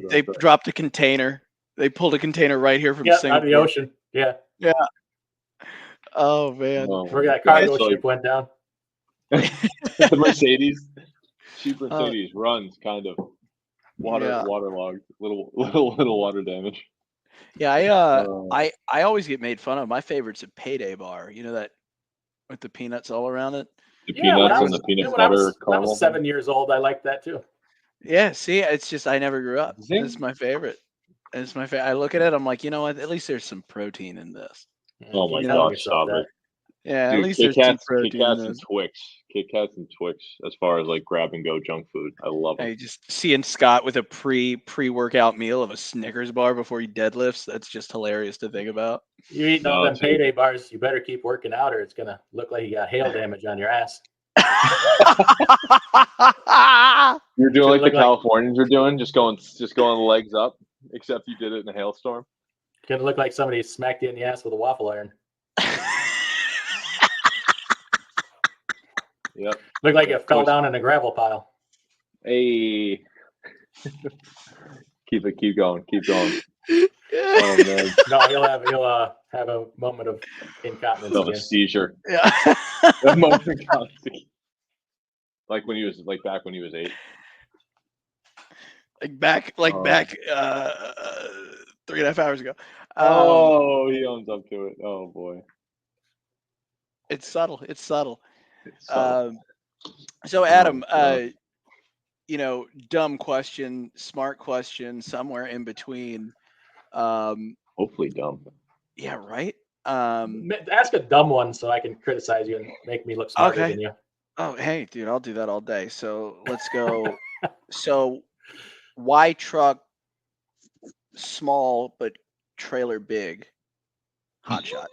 They dropped a container. They pulled a container right here from Singapore. Out of the ocean. Yeah. Oh man. Where that cargo ship went down. The Mercedes. Cheap Mercedes runs kind of waterlogged, little water damage. Yeah, I always get made fun of. My favorite's a Payday bar. You know that with the peanuts all around it. The peanuts and the peanut butter. When I was 7 years old, I liked that too. Yeah, see, it's just I never grew up. It's my favorite. It's my favorite. I look at it, I'm like, you know what? At least there's some protein in this. Oh my gosh, stop it. Yeah, dude, at least there's some protein. Kit Kats and Twix. Kit Kats and Twix, as far as like grab and go junk food. I love it. Hey, just seeing Scott with a pre-workout meal of a Snickers bar before he deadlifts, that's just hilarious to think about. You eat all them Payday bars, you better keep working out or it's gonna look like you got hail damage on your ass. You're doing like the Californians are doing, just going legs up, except you did it in a hailstorm. It's gonna look like somebody smacked you in the ass with a waffle iron. Yep. Look like it fell down in a gravel pile. Hey. Keep going. Oh man. No, he'll have a moment of incontinence He'll have again. a seizure. Yeah. A moment of incontinence. Like back when he was 8. Back 3.5 hours ago. He owns up to it. Oh boy. It's subtle. So Adam, dumb question, smart question, somewhere in between. Hopefully dumb. Yeah, right. Ask a dumb one so I can criticize you and make me look smarter than you. Oh, hey, dude, I'll do that all day. So let's go. So, why truck small but trailer big? Hot shot.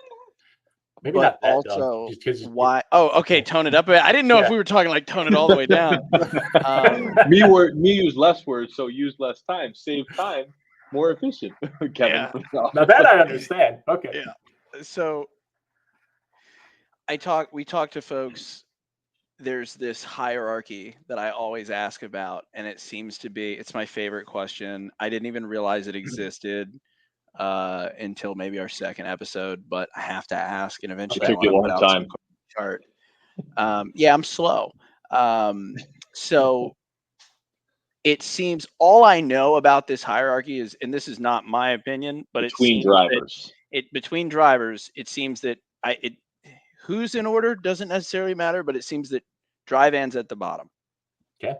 Maybe But not that also, dumb. Just why? Oh, okay, tone it up a bit. I didn't know if we were talking like tone it all the way down. Me use less words, so use less time. Save time, more efficient. Kevin. Yeah. Now that I understand. Okay. Yeah. So we talk to folks. There's this hierarchy that I always ask about, and it seems to be, it's my favorite question. I didn't even realize it existed until maybe our second episode, but I have to ask, and eventually I want to put out some chart. Yeah, I'm slow. So it seems all I know about this hierarchy is, and this is not my opinion, but between drivers, it seems that who's in order doesn't necessarily matter, but it seems that dry van's at the bottom. Okay,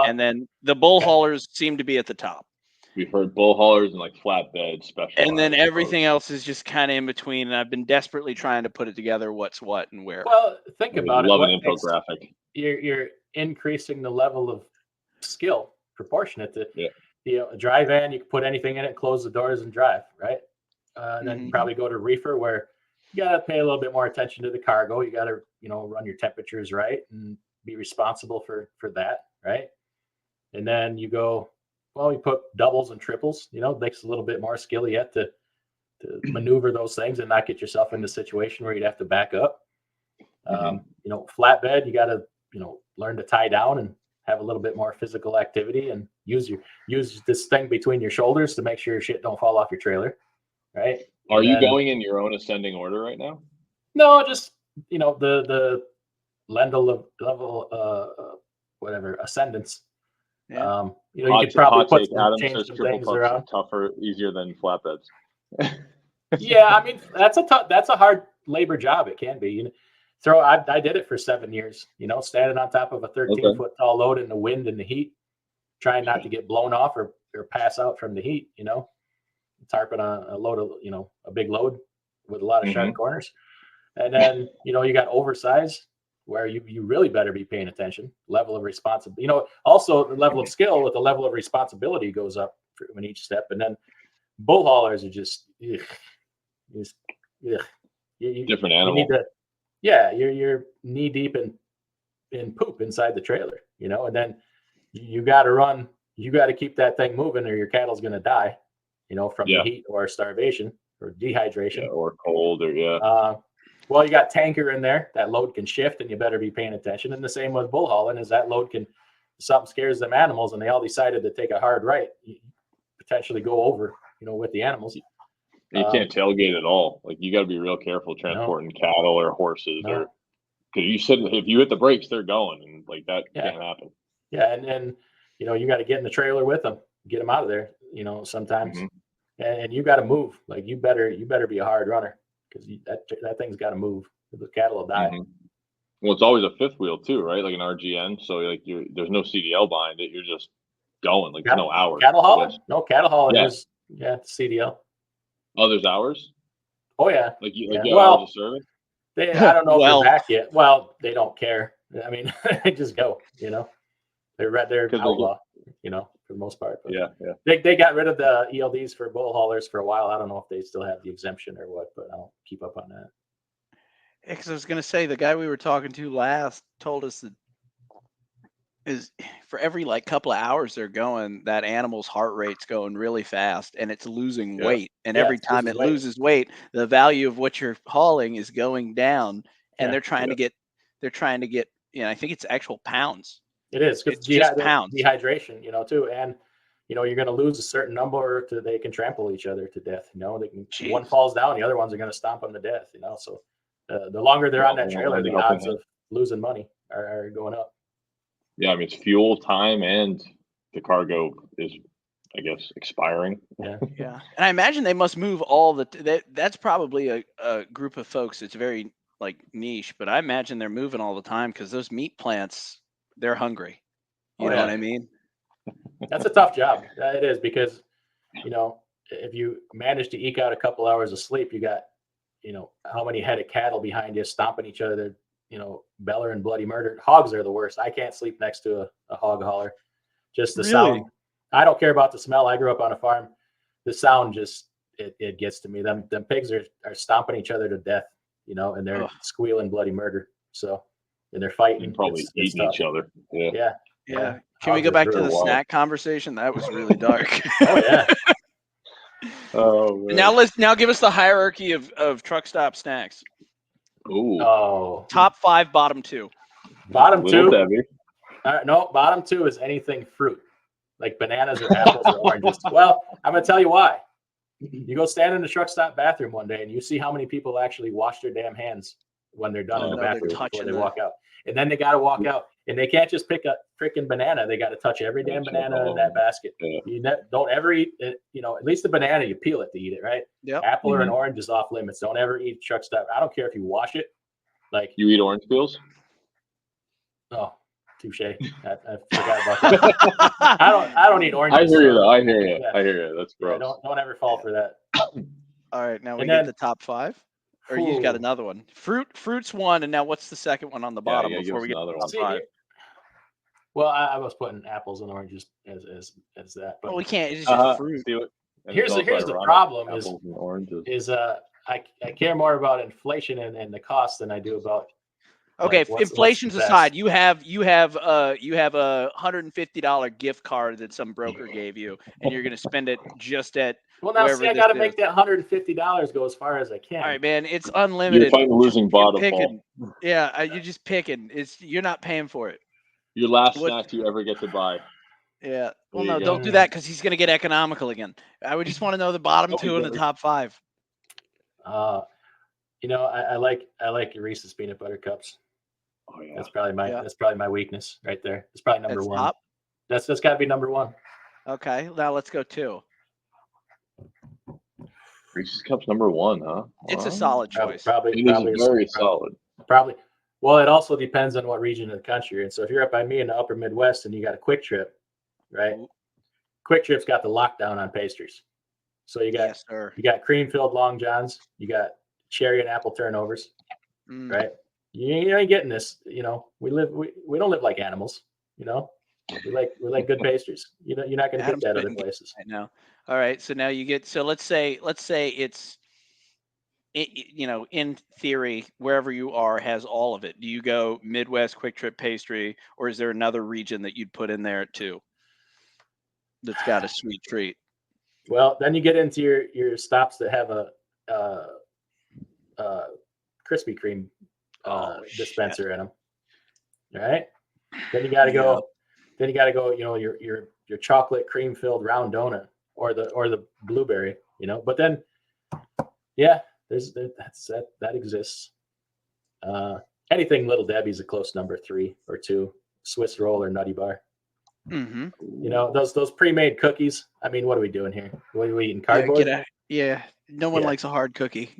and then the bull haulers seem to be at the top. We've heard bull haulers and like flatbed special. And then everything else is just kind of in between. And I've been desperately trying to put it together. What's what and where. Well, think about it. Love an infographic. You're increasing the level of skill proportionate to a dry van. You can put anything in it, close the doors, and drive. Right. And then probably go to reefer where you got to pay a little bit more attention to the cargo. You got to run your temperatures right and be responsible for that. Right. And then you go. Well, you put doubles and triples, takes a little bit more skill yet to maneuver those things and not get yourself in a situation where you'd have to back up. Flatbed, you got to, learn to tie down and have a little bit more physical activity and use this thing between your shoulders to make sure your shit don't fall off your trailer. Right. Are you going in your own ascending order right now? No, just, the level whatever ascendance. Yeah. You could probably put change some things around. Tougher, easier than flatbeds. Yeah, I mean that's a hard labor job. It can be. I did it for 7 years. Standing on top of a 13-foot tall load in the wind and the heat, trying not to get blown off or pass out from the heat. Tarping a load of a big load with a lot of sharp corners, and then you got oversized. Where you really better be paying attention. Level of responsibility, also the level of skill with the level of responsibility goes up in each step. And then bull haulers are just different animal. You're knee deep in poop inside the trailer, and then you got to keep that thing moving or your cattle's going to die, from the heat or starvation or dehydration or cold or well, you got tanker in there. That load can shift, and you better be paying attention. And the same with bull hauling is that load can, something scares them animals, and they all decided to take a hard right, you potentially go over, with the animals. You can't tailgate at all. Like you got to be real careful transporting cattle or horses, or because you said if you hit the brakes, they're going, and like that can't happen. Yeah, and you got to get in the trailer with them, get them out of there. Sometimes, and you got to move. Like you better be a hard runner. Because that thing's got to move. The cattle will die. Well, it's always a fifth wheel too, right? Like an RGN. So like there's no CDL behind it. You're just going. Like there's no hours. Cattle hauling? No, cattle hauling is CDL. Oh, there's hours? Oh yeah. Like you hours of service? I don't know if they're back yet. Well, they don't care. I mean, they just go. They're outlaw. For the most part. But they got rid of the ELDs for bull haulers for a while. I don't know if they still have the exemption or what, but I'll keep up on that. Yeah, because I was going to say the guy we were talking to last told us that is for every couple of hours they're going, that animal's heart rate's going really fast and it's losing weight. And every time it loses weight, the value of what you're hauling is going down. And they're trying to get, I think it's actual pounds. It is. It's just pounds. Dehydration, too. And you're going to lose a certain number they can trample each other to death. Jeez. One falls down, the other ones are going to stomp them to death. So the longer they're on that trailer, the odds of losing money are going up. Yeah, I mean, it's fuel, time, and the cargo is, I guess, expiring. Yeah. Yeah. And I imagine they must move that's probably a group of folks that's very like niche, but I imagine they're moving all the time because those meat plants, they're hungry. You know what I mean? That's a tough job. It is, because, if you manage to eke out a couple hours of sleep, you got, how many head of cattle behind you stomping each other, beller and bloody murder. Hogs are the worst. I can't sleep next to a hog hauler. Just the sound. I don't care about the smell. I grew up on a farm. The sound just, it gets to me. Them pigs are stomping each other to death, and they're squealing bloody murder. So, and they're fighting. And probably eating each other. Yeah. Yeah. Can we go back to the snack conversation? That was really dark. Oh yeah. Oh man. Now give us the hierarchy of truck stop snacks. Ooh. Oh. Top 5, bottom 2. Bottom 2. Debbie. No, bottom 2 is anything fruit, like bananas or apples or oranges. Well, I'm gonna tell you why. You go stand in the truck stop bathroom one day and you see how many people actually wash their damn hands when they're done in the bathroom before they walk out. And then they got to walk out, and they can't just pick a freaking banana. They got to touch every damn banana in that basket. Yeah. You don't ever eat it. At least the banana, you peel it to eat it, right? Yep. Apple or an orange is off limits. Don't ever eat truck stop. I don't care if you wash it. Like, you eat orange peels? Oh, touche. I forgot about that. I don't eat oranges. I hear you though. I hear you. Yeah. I hear you. That's gross. Yeah, don't ever fall for that. All right, now we get the top 5. Or you got another one. Fruit's 1, and now what's the second one on the bottom before we get to the top 5? Well, I was putting apples and oranges as that. But we can't. It's just fruit. Here's the problem is I care more about inflation and the cost than I do about. Okay, inflation's aside, you have a $150 gift card that some broker gave you, and you're going to spend it just at. Well, now see, I got to make that $150 go as far as I can. All right, man, it's unlimited. You're fighting the losing bottom. Yeah, you're just picking. You're not paying for it. Your last snack you ever get to buy. Yeah. Well, no, don't do that because he's going to get economical again. I would just want to know the bottom 2 and the top 5. I like your Reese's peanut butter cups. Oh yeah. That's probably my weakness right there. It's probably number 1. Top? That's got to be number 1. Okay, now let's go 2. Reese's Cups number 1, huh? It's a solid choice. Probably very solid. Probably. Well, it also depends on what region of the country you're in. So if you're up by me in the upper Midwest and you got a Quick Trip, right? Quick Trip's got the lockdown on pastries. So you got cream-filled Long Johns, you got cherry and apple turnovers, right? You ain't getting this. We don't live like animals. We like good pastries. You're not going to get that other places. I know. All right. So now you get. So let's say it's, in theory, wherever you are has all of it. Do you go Midwest Quick Trip pastry, or is there another region that you'd put in there too? That's got a sweet treat. Well, then you get into your stops that have a Krispy Kreme dispenser in them. All right. Then you got to go. Then you got to go. Your chocolate cream filled round donut or the blueberry. But then, that exists. Anything Little Debbie's a close number 3 or 2. Swiss roll or Nutty Bar. Mm-hmm. Those pre-made cookies. I mean, what are we doing here? What are we eating? Cardboard? No one likes a hard cookie.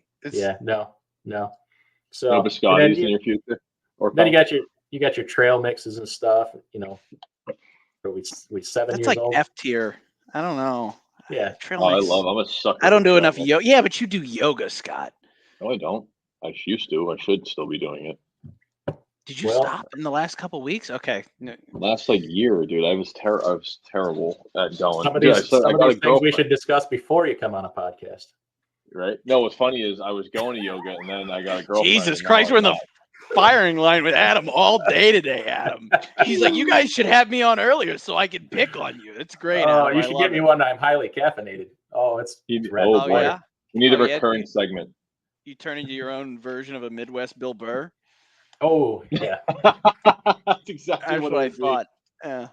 No. So no biscottis in your future. Or then you got your trail mixes and stuff. We 7 That's years old. That's like F tier. I don't know. Yeah. Trail I'm a sucker. I don't do enough yoga. Yeah, but you do yoga, Scott. No, I don't. I used to. I should still be doing it. Did you stop in the last couple of weeks? Okay. Last year, dude. I was terrible at going. Some of these things we should discuss before you come on a podcast. Right? No, what's funny is I was going to yoga and then I got a girlfriend. Jesus Christ, we're in the firing line with Adam all day today, Adam. He's like, you guys should have me on earlier so I can pick on you. It's great. Oh, you should give me one that I'm highly caffeinated. Oh, it's red. Oh, boy. Yeah? We need a recurring segment. You turn into your own version of a Midwest Bill Burr. Oh, yeah. That's exactly what I thought. Yeah.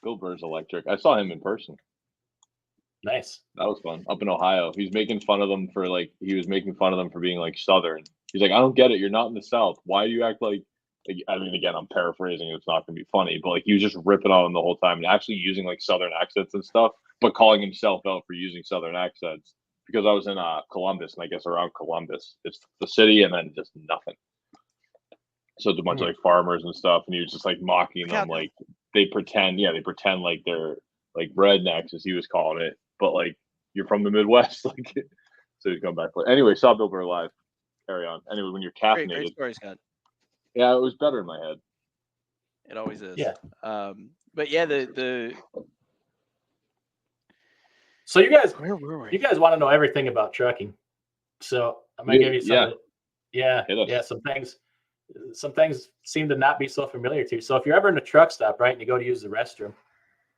Bill Burr's electric. I saw him in person. Nice. That was fun. Up in Ohio. He was making fun of them for being like Southern. He's like, I don't get it. You're not in the South. Why do you act like I mean, again, I'm paraphrasing. It's not going to be funny, but like he was just ripping on them the whole time and actually using like Southern accents and stuff, but calling himself out for using Southern accents because I was in Columbus, and I guess around Columbus, it's the city and then just nothing. So it's a bunch of like farmers and stuff, and he was just like mocking them, like they pretend like they're like rednecks, as he was calling it, but like you're from the Midwest, like. So he's going back. But anyway, saw Bill Burr live. Carry on. Anyway, when you're caffeinated, great story, Scott. Yeah, it was better in my head. It always is. Yeah. But yeah, the. So you guys, where were we? You guys want to know everything about trucking. So I'm gonna give you some. Yeah. Some things seem to not be so familiar to you. So if you're ever in a truck stop, right, and you go to use the restroom,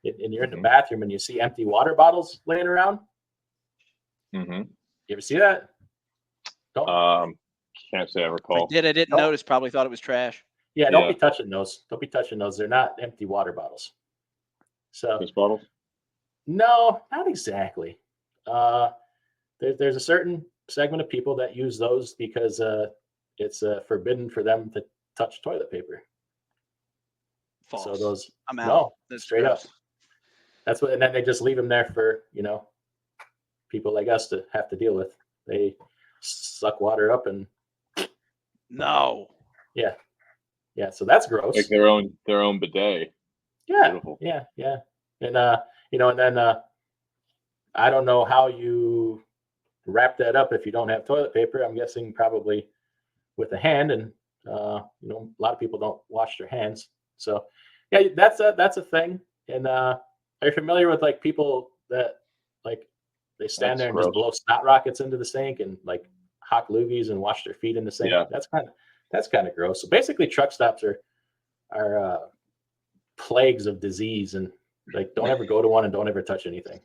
and you're in the bathroom and you see empty water bottles laying around. Mm-hmm. You ever see that? Don't. Can't say I recall. I didn't notice. Probably thought it was trash. Yeah, don't be touching those. Don't be touching those. They're not empty water bottles. So Piss bottles? No, not exactly. There's a certain segment of people that use those because it's forbidden for them to touch toilet paper. False. So those, I'm out. no, That's straight gross. up. That's what, and then they just leave them there for people like us to have to deal with. They suck water up and. No. Yeah. So that's gross. Like their own bidet. Yeah. Beautiful. Yeah. And and then I don't know how you wrap that up if you don't have toilet paper. I'm guessing probably with a hand, and a lot of people don't wash their hands. So yeah, that's a thing. And are you familiar with like people that like they stand there and just blow snot rockets into the sink and like hock loogies and wash their feet in the sink? Yeah. That's kind of gross. So basically, truck stops are plagues of disease, and like don't ever go to one and don't ever touch anything.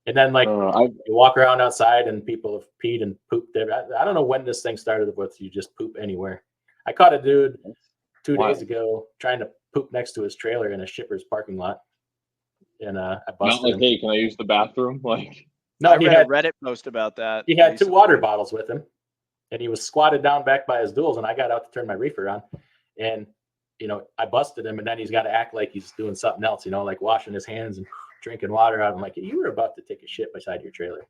And then like you walk around outside and people have peed and pooped there. I don't know when this thing started with you just poop anywhere. I caught a dude 2 days ago trying to poop next to his trailer in a shipper's parking lot, and I busted him. Hey, can I use the bathroom? Like, no, I read a Reddit post about that. He had 2 water bottles with him, and he was squatted down back by his duals, and I got out to turn my reefer on, and I busted him, and then he's got to act like he's doing something else, like washing his hands and drinking water out. I'm like, you were about to take a shit beside your trailer.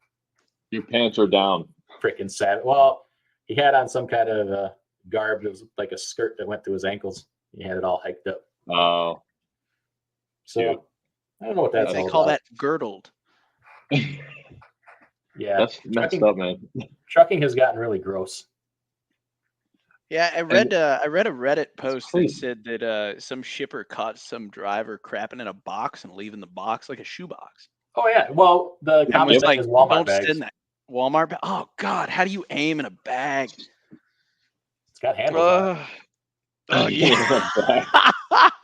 Your pants are down. Freaking sad. Well, he had on some kind of garb that was like a skirt that went to his ankles. He had it all hiked up. Oh. So cute. I don't know what that's all They call about. that girdled. Yeah. That's messed up, man. Trucking has gotten really gross. Yeah, I read a Reddit post that said that some shipper caught some driver crapping in a box and leaving the box like a shoebox. Oh yeah, well the comment like is Walmart don't bags. sit in that Walmart bag. Oh God, how do you aim in a bag? It's got handles. Oh yeah,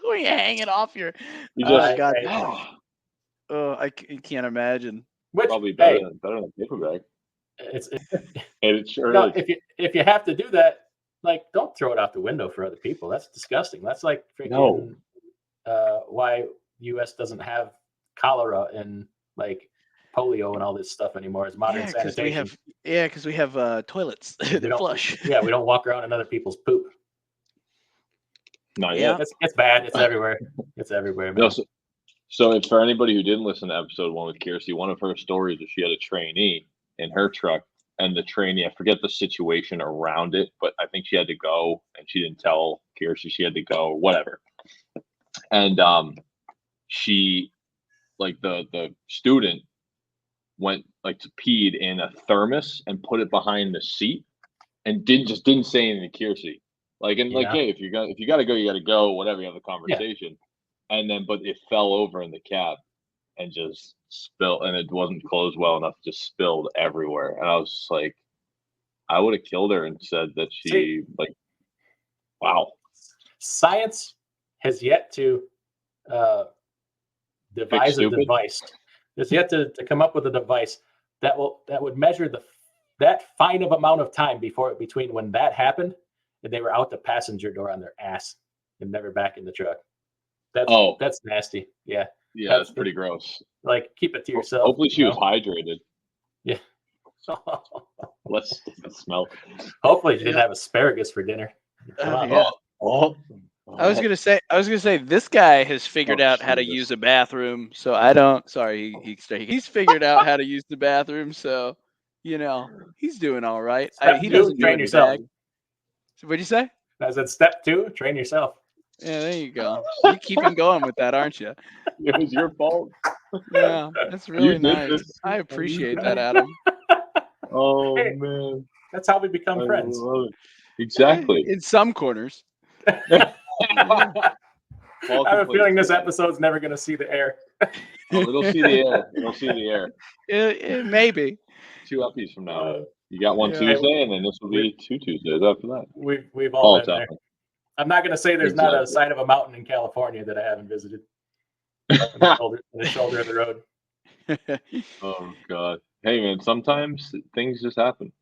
when you hang it off your. God. I can't imagine. Which probably better than a paper bag. It sure is. If you have to do that. Like, don't throw it out the window for other people. That's disgusting. That's like freaking why U.S. doesn't have cholera and like polio and all this stuff anymore. It's modern sanitation. Because we have toilets that flush. Yeah, we don't walk around in other people's poop. Not yet. It's bad. It's everywhere. It's everywhere, man. No, so if for anybody who didn't listen to episode 1 with Kirsty, one of her stories is she had a trainee in her truck. And the trainee, I forget the situation around it, but I think she had to go and she didn't tell Kirsty she had to go or whatever. And she, like the student went like to peed in a thermos and put it behind the seat and didn't say anything to Kirsty. Like, and like, hey, if you gotta go, you gotta go, whatever, you have a conversation. Yeah. And then, but it fell over in the cab and just spilled, and it wasn't closed well enough, just spilled everywhere. And I was just like, I would have killed her and said that she wow. Science has yet to devise a device. It's yet to come up with a device that would measure that fine of amount of time between when that happened and they were out the passenger door on their ass and never back in the truck. That's nasty. Yeah. Yeah, that's pretty gross. Like, keep it to yourself. Hopefully she was hydrated. Yeah. Let's smell. Hopefully she didn't have asparagus for dinner. Yeah. I was gonna say this guy has figured out how to use a bathroom, so I don't. Sorry, he's figured out how to use the bathroom, so he's doing all right. He doesn't do any bag. So what'd you say? I said step 2, train yourself. Yeah, there you go. You keep him going with that, aren't you? It was your fault. Yeah, that's really nice. I appreciate that, Adam. Oh man, that's how we become friends. Exactly. In some corners. I have a feeling this episode's never going to see the air. It'll see the air. It'll see the air. It may be. 2 uppies from now. You got one Tuesday, and then this will be 2 Tuesdays after that. We've all been there. I'm not going to say there's not a side of a mountain in California that I haven't visited. On the shoulder of the road. Oh God! Hey man, sometimes things just happen.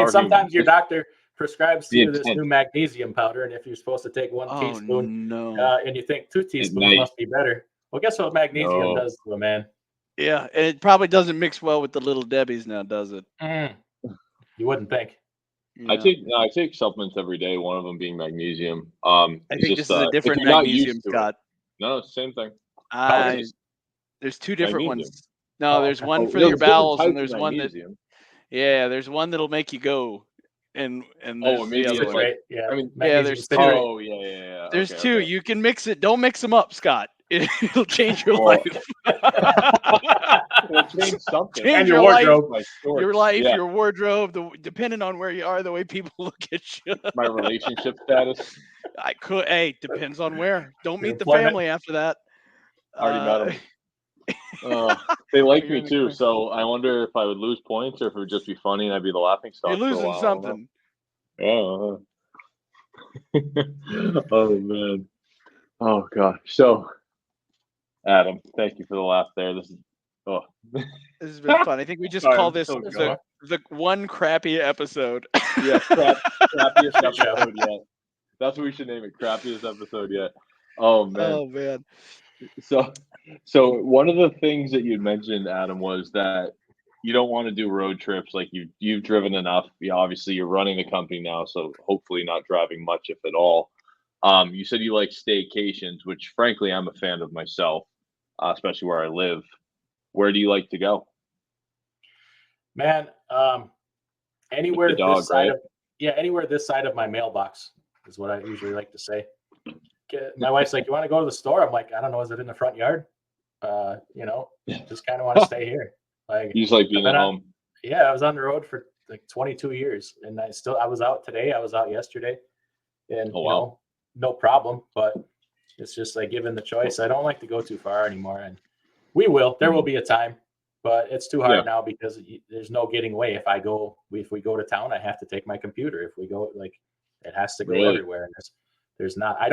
Sometimes your doctor prescribes to you this new magnesium powder, and if you're supposed to take 1 teaspoon, and you think 2 teaspoons must be better, well, guess what magnesium does to a man? Yeah, and it probably doesn't mix well with the Little Debbie's now, does it? You wouldn't think. I take supplements every day. One of them being magnesium. I think this is a different magnesium, Scott. No, it's the same thing. There's 2 different ones. No, there's one for your bowels, and there's one that. Yeah, there's one that'll make you go, and maybe it's right. Yeah, I mean, there's 2. Oh yeah. There's 2. Okay. You can mix it. Don't mix them up, Scott. It'll change your life. It'll change something. Change your wardrobe. Your life, your wardrobe. Depending on where you are, the way people look at you. My relationship status. Depends on where. Don't meet the family after that. Already met them. They like me too, so I wonder if I would lose points or if it would just be funny and I'd be the laughing stock. You're losing something. Yeah. Oh man. Oh gosh. So, Adam, thank you for the laugh there. This has been fun. I think we just call this the one crappy episode. Yeah, crappiest episode yet. That's what we should name it. Crappiest episode yet. Oh man. Oh man. So one of the things that you'd mentioned, Adam, was that you don't want to do road trips. Like you've driven enough. Obviously you're running the company now, so hopefully not driving much, if at all. You said you like staycations, which frankly I'm a fan of myself, especially where I live. Where do you like to go? Man, anywhere anywhere this side of my mailbox is what I usually like to say. My wife's like, "You want to go to the store?" I'm like, "I don't know. Is it in the front yard?" Just kind of want to stay here. Like, you just like being at home. Yeah, I was on the road for like 22 years, and I was out today. I was out yesterday, and no problem. But it's just like, given the choice, I don't like to go too far anymore. And there will be a time, but it's too hard now because there's no getting away. If we go to town, I have to take my computer. If we go, like, it has to go everywhere. And there's not. I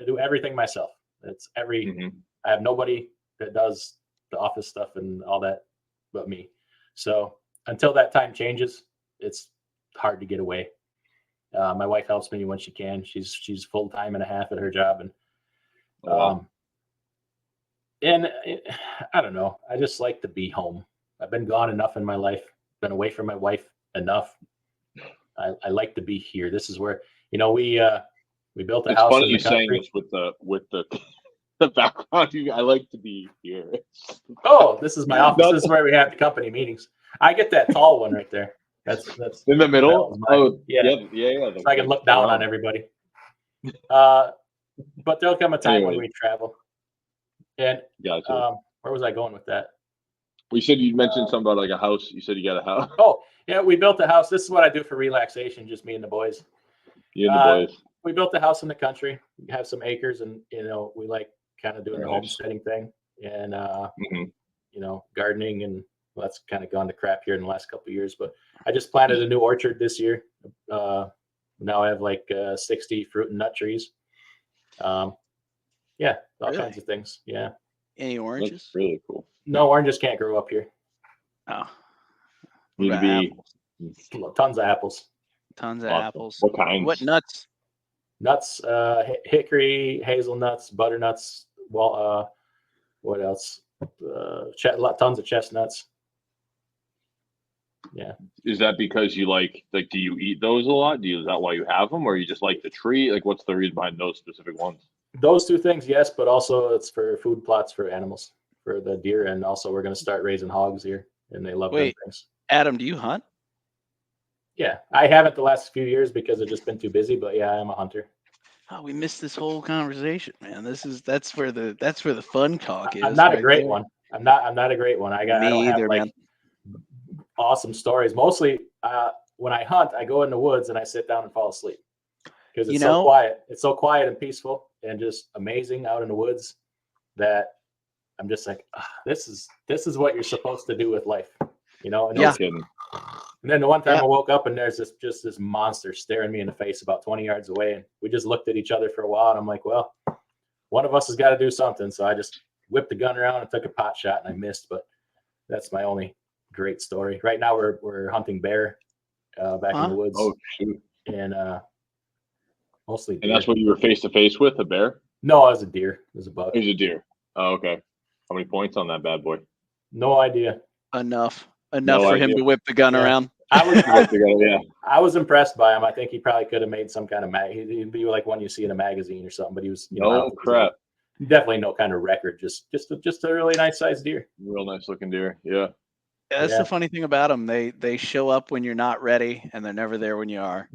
do everything myself. It's I have nobody that does the office stuff and all that but me. So until that time changes, it's hard to get away. My wife helps me when she can. She's full time and a half at her job, and I don't know. I just like to be home. I've been gone enough in my life. Been away from my wife enough. I like to be here. This is where we built a house. It's funny you saying this with the background. I like to be here. Oh, this is my office. This is where we have the company meetings. I get that tall one right there. That's in the middle. Yeah. So I can look down on everybody. But there'll come a time when we travel. And where was I going with that? We said you mentioned something about like a house. You said you got a house. Oh, yeah, we built a house. This is what I do for relaxation, just me and the boys. You and the boys. We built a house in the country. We have some acres, and we like kind of doing the homesteading thing, and gardening, and that's kind of gone to crap here in the last couple of years. But I just planted a new orchard this year. Now I have like 60 fruit and nut trees. All kinds of things. Yeah. Any oranges? That's really cool. No, oranges can't grow up here. Oh. Need to be tons of apples. Tons of apples. What kinds? What nuts? Nuts, hickory, hazelnuts, butternuts, What else? Tons of chestnuts. Yeah. Is that because you like do you eat those a lot? Is that why you have them, or you just like the tree? Like, what's the reason behind those specific ones? Those two things, yes, but also it's for food plots for animals, for the deer, and also we're going to start raising hogs here, and they love them things. Adam, do you hunt? Yeah, I haven't the last few years because I've just been too busy, but yeah, I'm a hunter. Oh, we missed this whole conversation, man. That's where the fun talk is. I'm not a great one. I'm not a great one. I don't have like man. awesome stories. Mostly when I hunt, I go in the woods and I sit down and fall asleep because it's so quiet. It's so quiet and peaceful and just amazing out in the woods that I'm just like, this is what you're supposed to do with life, you know? And And then the one time I woke up and there's this monster staring me in the face about 20 yards away, and we just looked at each other for a while, and I'm like, well, one of us has got to do something. So I just whipped the gun around and took a pot shot, and I missed, but that's my only great story. Right now we're hunting bear back in the woods. Oh, shoot. And mostly deer. And that's what you were face to face with, a bear? No, I was a deer. It was a buck. It was a deer. Oh, okay. How many points on that bad boy? No idea. Enough for him to whip the gun around. I was impressed by him. I think he probably could have made some kind of he'd be like one you see in a magazine or something, but he was crap. Definitely no kind of record, just a really nice sized deer. Real nice looking deer. Yeah. That's the funny thing about them. They show up when you're not ready, and they're never there when you are.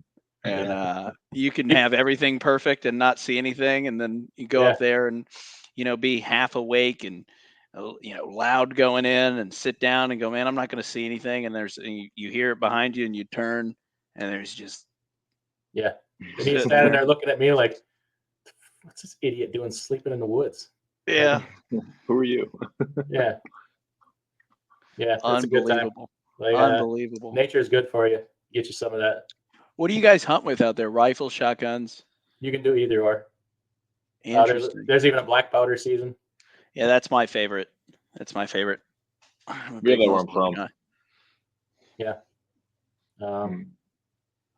And you can have everything perfect and not see anything, and then you go up there and be half awake and loud going in, and sit down and go, man, I'm not going to see anything. And you hear it behind you, and you turn, and there's just and he's standing there looking at me like, what's this idiot doing sleeping in the woods? Yeah. Who are you? Yeah. It's a good time. Like, unbelievable. Nature is good for you. Get you some of that. What do you guys hunt with out there? Rifles, shotguns? You can do either or. Interesting. There's even a black powder season. Yeah, that's my favorite. That's my favorite. Yeah, that's where I'm from. Guy. Yeah.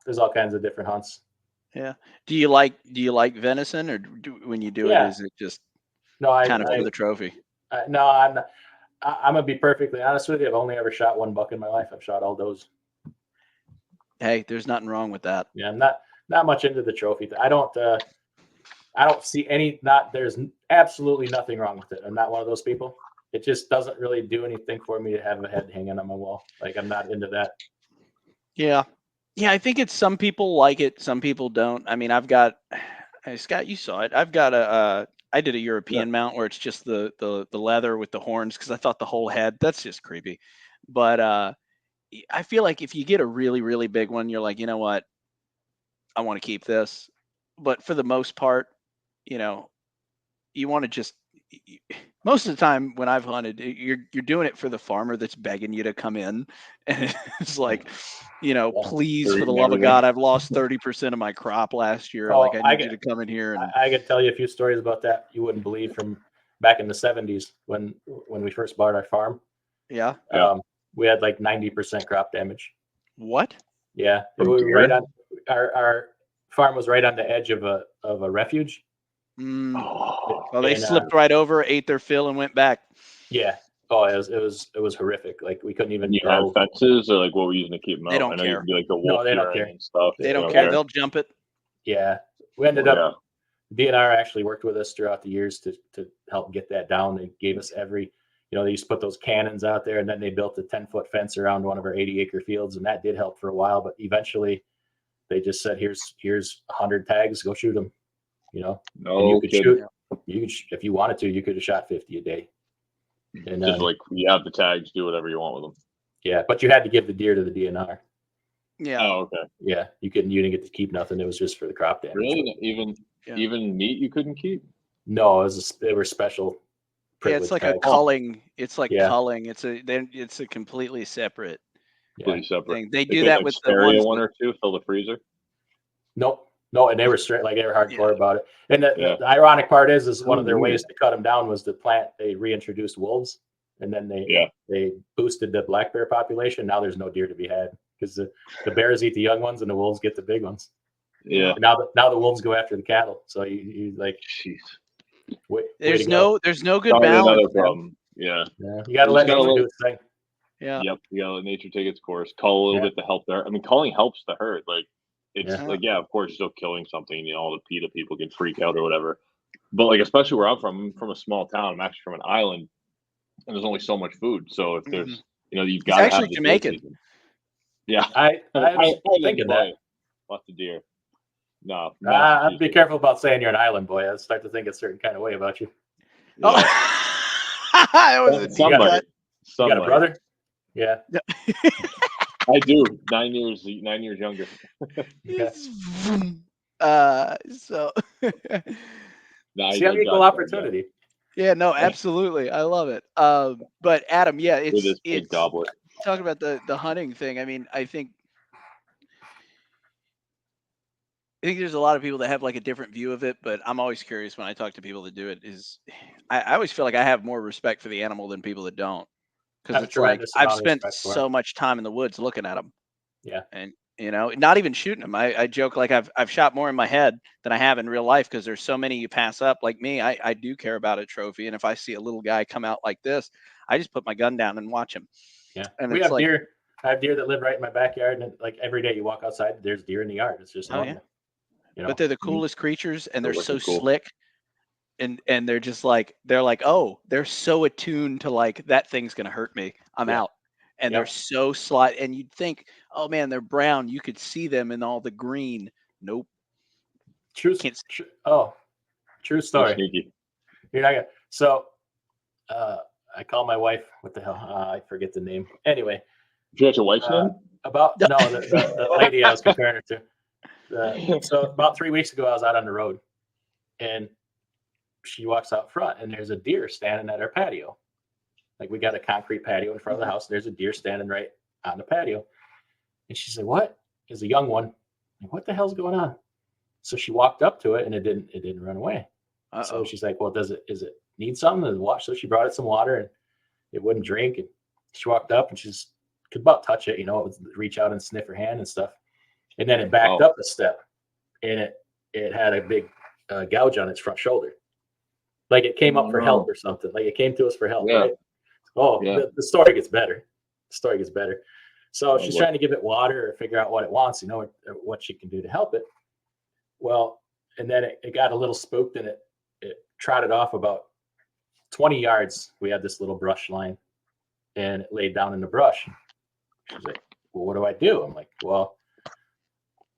There's all kinds of different hunts. Yeah. Do you like venison, or when you do it, is it just kind of for the trophy? No, I'm not. I'm gonna be perfectly honest with you. I've only ever shot one buck in my life. I've shot all those. Hey, there's nothing wrong with that. Yeah, I'm not much into the trophy. I don't see there's absolutely nothing wrong with it. I'm not one of those people. It just doesn't really do anything for me to have a head hanging on my wall. Like, I'm not into that. Yeah. Yeah, I think it's some people like it, some people don't. I mean, Scott, you saw it. I've got I did a European mount where it's just the leather with the horns, because I thought the whole head, that's just creepy. But I feel like if you get a really, really big one, you're like, you know what? I want to keep this. But for the most part, you want to just, most of the time when I've hunted, you're doing it for the farmer that's begging you to come in. And it's like, please, for the love of God, I've lost 30% of my crop last year. I need you to come in here. And I could tell you a few stories about that you wouldn't believe, from back in the 70s when we first bought our farm. Yeah. We had like 90% crop damage. What? Yeah. We were right on our farm was right on the edge of a refuge. Well, they slipped right over, ate their fill, and went back. Yeah. Oh, it was horrific. Like, we couldn't even. You had fences, or like what were you using to keep them out? They don't care. You can be like the wolf they don't care. And stuff. They don't care. They'll jump it. Yeah. We ended up. DNR actually worked with us throughout the years to help get that down. They gave us they used to put those cannons out there, and then they built a 10-foot fence around one of our 80-acre fields, and that did help for a while. But eventually, they just said, "Here's 100 tags. Go shoot them." No, you could shoot. If you wanted to, you could have shot 50 a day. And just like, you have the tags, do whatever you want with them. Yeah, but you had to give the deer to the DNR. Yeah. Oh, okay. Yeah, you didn't get to keep nothing. It was just for the crop damage. Really? Even meat you couldn't keep? No, they were special. Yeah, it's like tags. A culling. It's like culling. It's a completely separate. Completely separate thing. They do that with the one or two. Fill the freezer. Nope. No, and they were straight, like, they were hardcore about it. And the ironic part is one of their ways to cut them down was they reintroduced wolves, and then they boosted the black bear population. Now there's no deer to be had, because the bears eat the young ones and the wolves get the big ones. Yeah. Now the wolves go after the cattle. So you like, jeez. There's no good Probably balance. another problem. Yeah. You got to let nature do its thing. Yeah. Yep. You got to let nature take its course. Cull a little bit to help there. I mean, culling helps the herd. Like, it's of course, you're still killing something. All the PETA people can freak out or whatever. But like, especially where I'm from a small town. I'm actually from an island, and there's only so much food. So if there's, you've got to have the Jamaican. season. Yeah, I was thinking that. Lots of deer. No, I'd be careful about saying you're an island boy. I start to think a certain kind of way about you. Yeah. That was you got a brother? Yeah. I do. 9 years younger. So see how equal opportunity. Yeah, no, absolutely. I love it. But Adam, yeah, it's goblet. Talking about the hunting thing. I mean, I think there's a lot of people that have like a different view of it, but I'm always curious when I talk to people that do it. I always feel like I have more respect for the animal than people that don't, because it's like I've spent so much time in the woods looking at them. Yeah, and not even shooting them. I joke like I've shot more in my head than I have in real life, because there's so many you pass up. Like me, I do care about a trophy, and if I see a little guy come out like this, I just put my gun down and watch him. Yeah, and we have deer. I have deer that live right in my backyard, and like every day you walk outside, there's deer in the yard. It's just normal. But they're the coolest creatures, and they're so slick, and they're just like they're so attuned to like that thing's gonna hurt me. I'm out. And they're so slight, and you'd think, oh man, they're brown. You could see them in all the green. Nope. True story. You're not gonna. So, I call my wife. What the hell? I forget the name. Anyway, you got your wife's name? The lady I was comparing her to. So about 3 weeks ago, I was out on the road, and she walks out front, and there's a deer standing at our patio. Like, we got a concrete patio in front of the house. There's a deer standing right on the patio. And she said, "What?" It's a young one. Like, what the hell's going on? So she walked up to it, and it didn't run away. So she's like, "Well, is it need something to watch?" So she brought it some water, and it wouldn't drink. And she walked up, and she just could about touch it. It would reach out and sniff her hand and stuff. And then it backed up a step, and it had a big gouge on its front shoulder. Like it came up for help or something. Like it came to us for help, right? The story gets better. So she's trying to give it water or figure out what it wants, what she can do to help it. Well, and then it got a little spooked, and it trotted off about 20 yards. We had this little brush line, and it laid down in the brush. She's like, "Well, what do I do?" I'm like, "Well,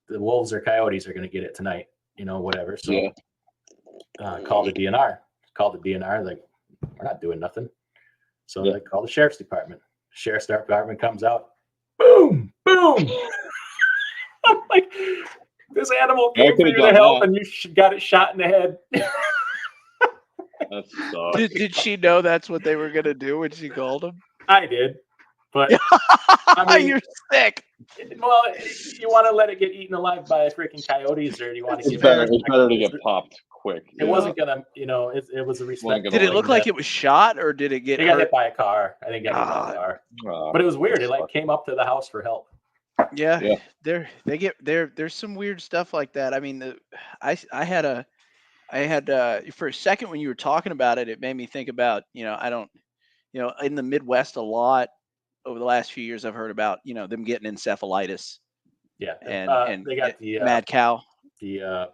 the wolves or coyotes are going to get it tonight, whatever." So call the DNR. Like, we're not doing nothing. So they call the sheriff's department. Sheriff's department comes out. Boom, boom. I'm like, this animal came for you to help, and you got it shot in the head. That sucks. Did she know that's what they were going to do when she called him? I did. But I mean, you're sick. Well, you want to let it get eaten alive by freaking coyotes, or do you want to? It's better to get popped quick. It wasn't gonna, it was a respect. Did it look like it was shot, or did it get? It got hit by a car. I think it got hit by a car. But it was weird. It like came up to the house for help. Yeah. There's some weird stuff like that. I mean, I had for a second when you were talking about it, it made me think about, in the Midwest a lot. Over the last few years, I've heard about, them getting encephalitis. Yeah. And they got the mad cow. The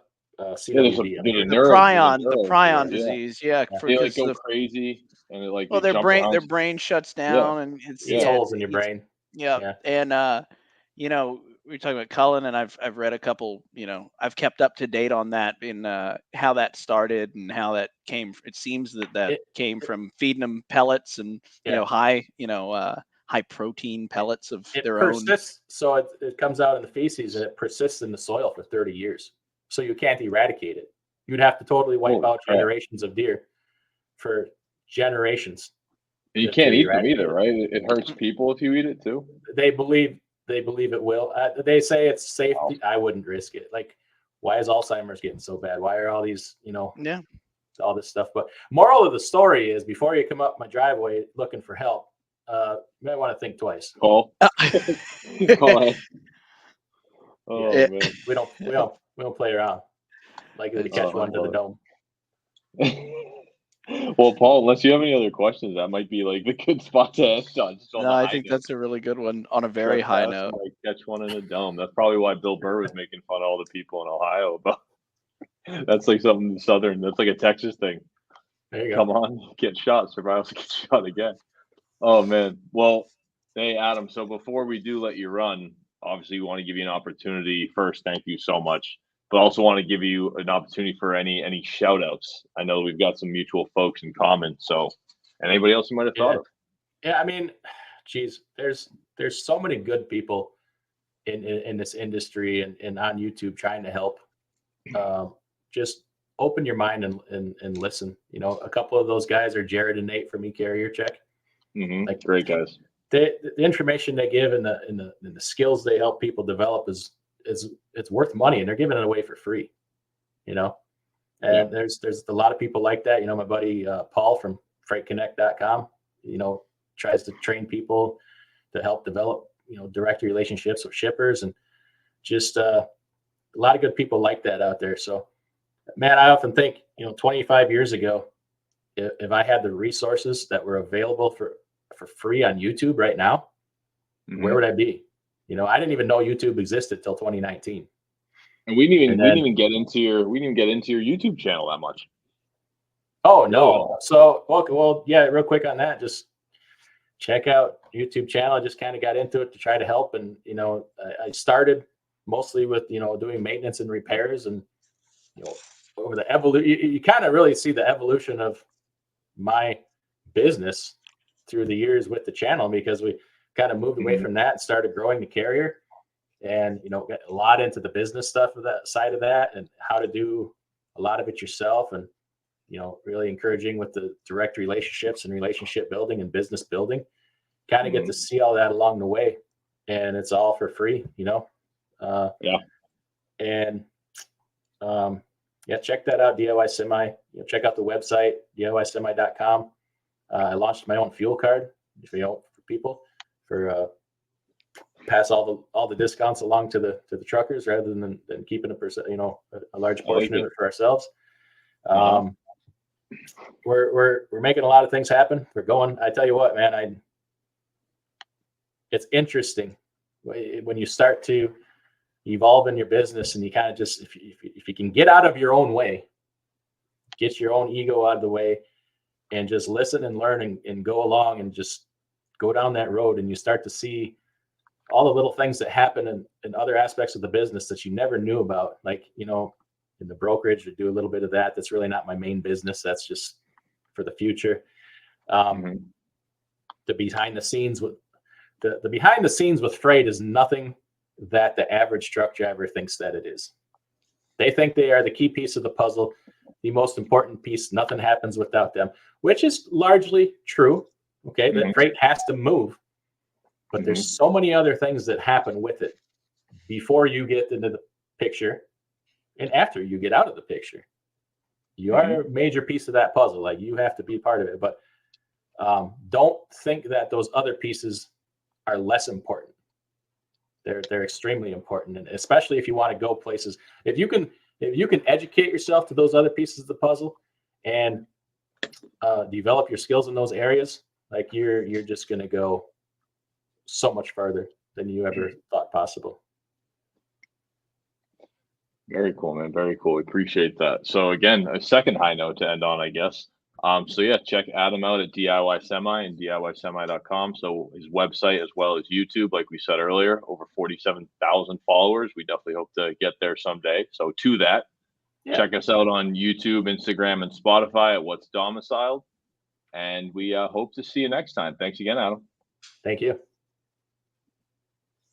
prion disease. Yeah. They like go crazy, and it like their brain shuts down, and it's holes in your brain. Yeah. And we were talking about Cullen, and I've read a couple, I've kept up to date on that in how that started and how that came. It seems that came from feeding them pellets and high protein pellets of their own. So it comes out in the feces, and it persists in the soil for 30 years. So you can't eradicate it. You'd have to totally wipe out generations of deer for generations. You can't eat them either, right? It hurts people if you eat it too. They believe it will. They say it's safe. I wouldn't risk it. Like, why is Alzheimer's getting so bad? Why are all these, all this stuff? But moral of the story is, before you come up my driveway looking for help, you might want to think twice. Call. Man. We don't play around. Like, we catch one to the dome. Well, Paul, unless you have any other questions, that might be like the good spot to end on. No, I think that's a really good one on a very high note. Like catch one in a dome. That's probably why Bill Burr was making fun of all the people in Ohio about. That's like something Southern. That's like a Texas thing. There you go. Come on, get shot. Survivors get shot again. Oh man. Well, hey Adam. So before we do let you run, obviously we want to give you an opportunity. First, thank you so much. But also want to give you an opportunity for any shout outs. I know we've got some mutual folks in common. So anybody else you might have thought of? Yeah, I mean, geez, there's so many good people in this industry and on YouTube trying to help. Just open your mind and listen. You know, a couple of those guys are Jared and Nate from eCarrier Check. Mm-hmm. Like, great guys. The information they give and the skills they help people develop is it's worth money, and they're giving it away for free. You know, and there's a lot of people like that. You know, my buddy Paul from FreightConnect.com, you know, tries to train people to help develop, you know, direct relationships with shippers, and just a lot of good people like that out there. So, man, I often think, you know, 25 years ago, if I had the resources that were available for free on YouTube right now, where would I be? You know, I didn't even know YouTube existed till 2019. And we didn't even get into your YouTube channel that much. Oh no. So well, yeah, real quick on that, just check out YouTube channel. I just kind of got into it to try to help. And, you know, I started mostly with, you know, doing maintenance and repairs, and, you know, over the evolution, you kind of really see the evolution of my business through the years with the channel, because we kind of moved away from that and started growing the carrier, and, you know, got a lot into the business stuff of that side of that, and how to do a lot of it yourself, and, you know, really encouraging with the direct relationships and relationship building and business building. Kind of get to see all that along the way, and it's all for free, you know. Check that out, DIY Semi. You know, check out the website, DIYsemi.com. I launched my own fuel card, for people, for pass all the discounts along to the truckers, rather than keeping a large portion of it for ourselves. We're making a lot of things happen. We're going. I tell you what, man, it's interesting when you start to evolve in your business, and you kind of just, if you can get out of your own way, get your own ego out of the way, and just listen and learn and go along and just go down that road, and you start to see all the little things that happen in other aspects of the business that you never knew about. Like, you know, in the brokerage, I do a little bit of that. That's really not my main business. That's just for the future. The behind the scenes with freight is nothing that the average truck driver thinks that it is. They think they are the key piece of the puzzle, the most important piece. Nothing happens without them, which is largely true. Okay, that freight has to move, but there's so many other things that happen with it before you get into the picture and after you get out of the picture. You are a major piece of that puzzle. Like, you have to be part of it, but don't think that those other pieces are less important. They're extremely important, and especially if you want to go places. If you can educate yourself to those other pieces of the puzzle and develop your skills in those areas, like, you're just going to go so much farther than you ever thought possible. Very cool, man. Very cool. We appreciate that. So again, a second high note to end on, I guess. So yeah, check Adam out at DIY Semi and DIYsemi.com. So his website, as well as YouTube, like we said earlier, over 47,000 followers. We definitely hope to get there someday. So to that, check us out on YouTube, Instagram, and Spotify at What's Domiciled. And we hope to see you next time. Thanks again, Adam. Thank you.